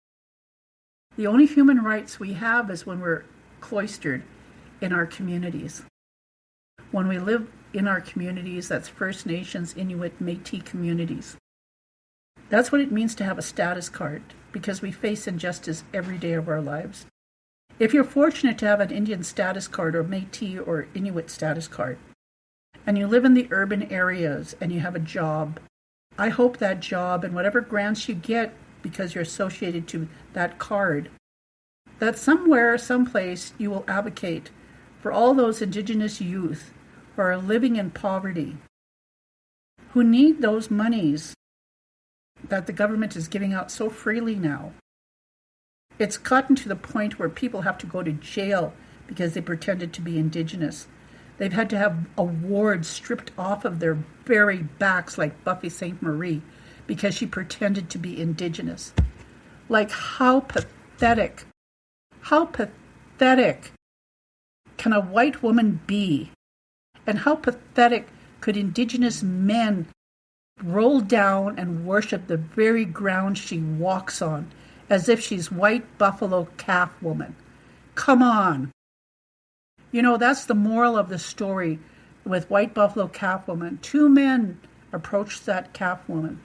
The only human rights we have is when we're cloistered in our communities. When we live in our communities, that's First Nations, Inuit, Métis communities. That's what it means to have a status card, because we face injustice every day of our lives. If you're fortunate to have an Indian status card or Métis or Inuit status card, and you live in the urban areas and you have a job, I hope that job and whatever grants you get because you're associated to that card, that somewhere, someplace, you will advocate for all those Indigenous youth who are living in poverty, who need those monies that the government is giving out so freely now. It's gotten to the point where people have to go to jail because they pretended to be Indigenous. They've had to have awards stripped off of their very backs, like Buffy St. Marie, because she pretended to be Indigenous. Like, how pathetic can a white woman be? And how pathetic could Indigenous men roll down and worship the very ground she walks on, as if she's white buffalo calf woman? Come on. You know, that's the moral of the story with white buffalo calf woman. Two men approached that calf woman.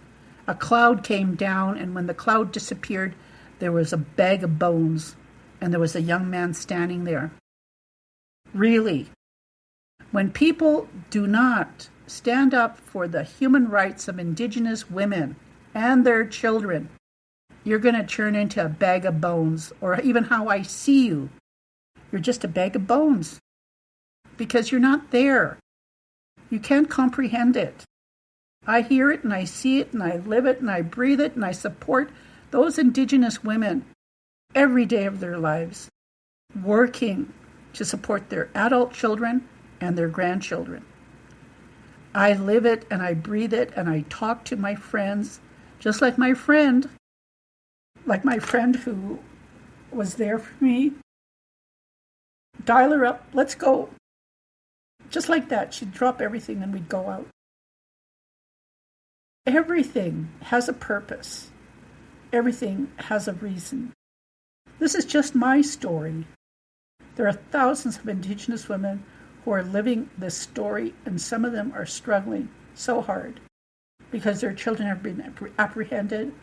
A cloud came down, and when the cloud disappeared, there was a bag of bones, and there was a young man standing there. Really? When people do not stand up for the human rights of Indigenous women and their children, you're going to turn into a bag of bones, or even how I see you. You're just a bag of bones because you're not there. You can't comprehend it. I hear it and I see it and I live it and I breathe it and I support those Indigenous women every day of their lives, working to support their adult children and their grandchildren. I live it and I breathe it and I talk to my friends, just like my friend who was there for me. Dial her up, let's go. Just like that, she'd drop everything and we'd go out. Everything has a purpose. Everything has a reason. This is just my story. There are thousands of Indigenous women who are living this story, and some of them are struggling so hard because their children have been apprehended,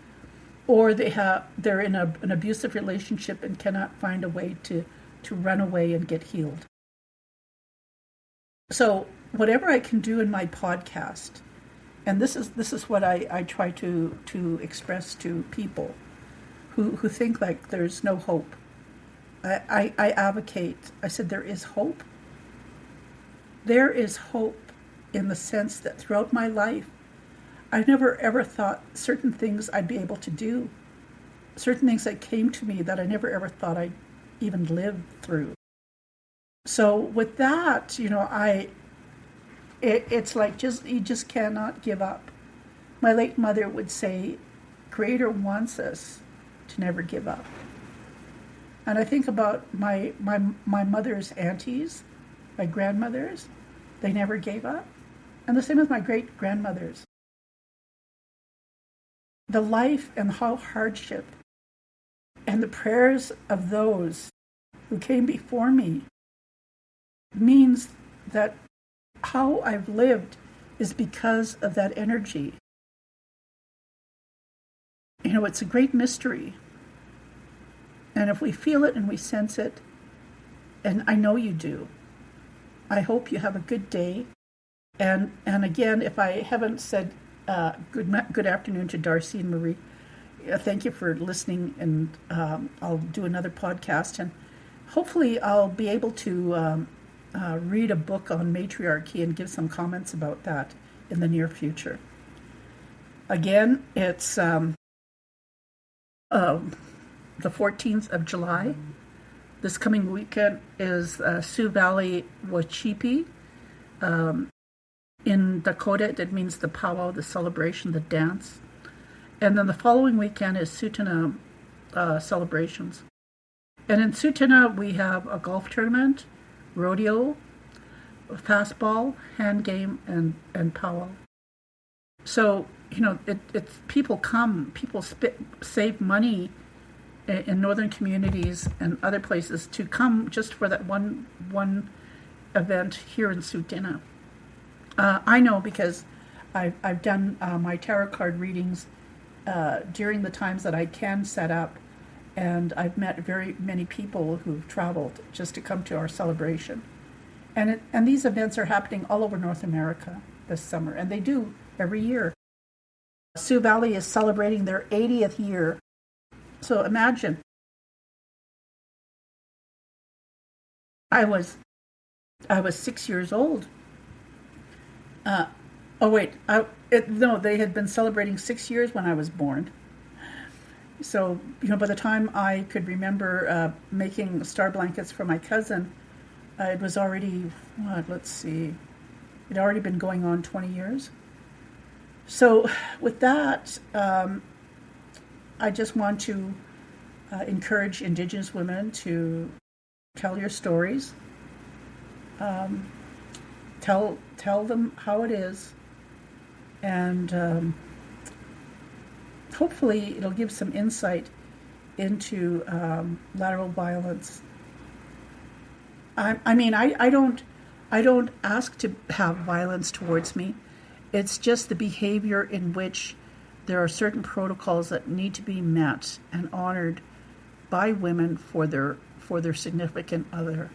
or they're in an abusive relationship and cannot find a way to run away and get healed. So whatever I can do in my podcast, and this is what I try to express to people who think like there's no hope. I advocate. I said there is hope. There is hope in the sense that throughout my life, I never ever thought certain things I'd be able to do, certain things that came to me that I never ever thought I'd even live through. So with that, it's like you just cannot give up. My late mother would say, Creator wants us to never give up. And I think about my mother's aunties, my grandmothers, they never gave up. And the same with my great-grandmothers. The life and how hardship and the prayers of those who came before me means that how I've lived is because of that energy. It's a great mystery. And if we feel it and we sense it, and I know you do, I hope you have a good day. And again, if I haven't said good afternoon to Darcy and Marie, thank you for listening, and I'll do another podcast, and hopefully I'll be able to read a book on matriarchy and give some comments about that in the near future. Again, it's the 14th of July. This coming weekend is Sioux Valley Wachipi. In Dakota, that means the powwow, the celebration, the dance. And then the following weekend is Sutana celebrations. And in Sutana, we have a golf tournament, rodeo, fastball, hand game, and powwow. So, it's people come, people save money in northern communities and other places to come just for that one event here in Sutina. I know because I've done my tarot card readings during the times that I can set up, and I've met very many people who've traveled just to come to our celebration. And these events are happening all over North America this summer, and they do every year. Sioux Valley is celebrating their 80th year. So imagine, I was 6 years old. Oh wait, no, they had been celebrating 6 years when I was born. So, by the time I could remember making star blankets for my cousin, it was already, it'd already been going on 20 years. So with that, I just want to encourage Indigenous women to tell your stories, tell them how it is, and hopefully it'll give some insight into lateral violence. I don't ask to have violence towards me. It's just the behavior in which there are certain protocols that need to be met and honored by women for their significant other.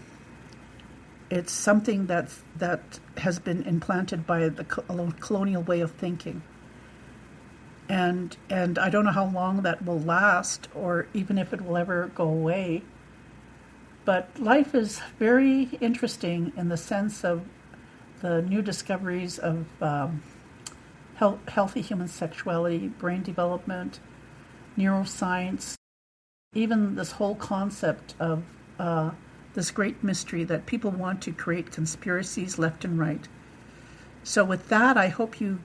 It's something that has been implanted by the colonial way of thinking. And I don't know how long that will last, or even if it will ever go away. But life is very interesting in the sense of the new discoveries of healthy human sexuality, brain development, neuroscience, even this whole concept of this great mystery that people want to create conspiracies left and right. So with that, I hope you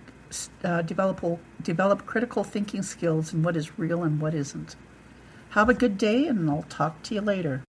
develop critical thinking skills in what is real and what isn't. Have a good day, and I'll talk to you later.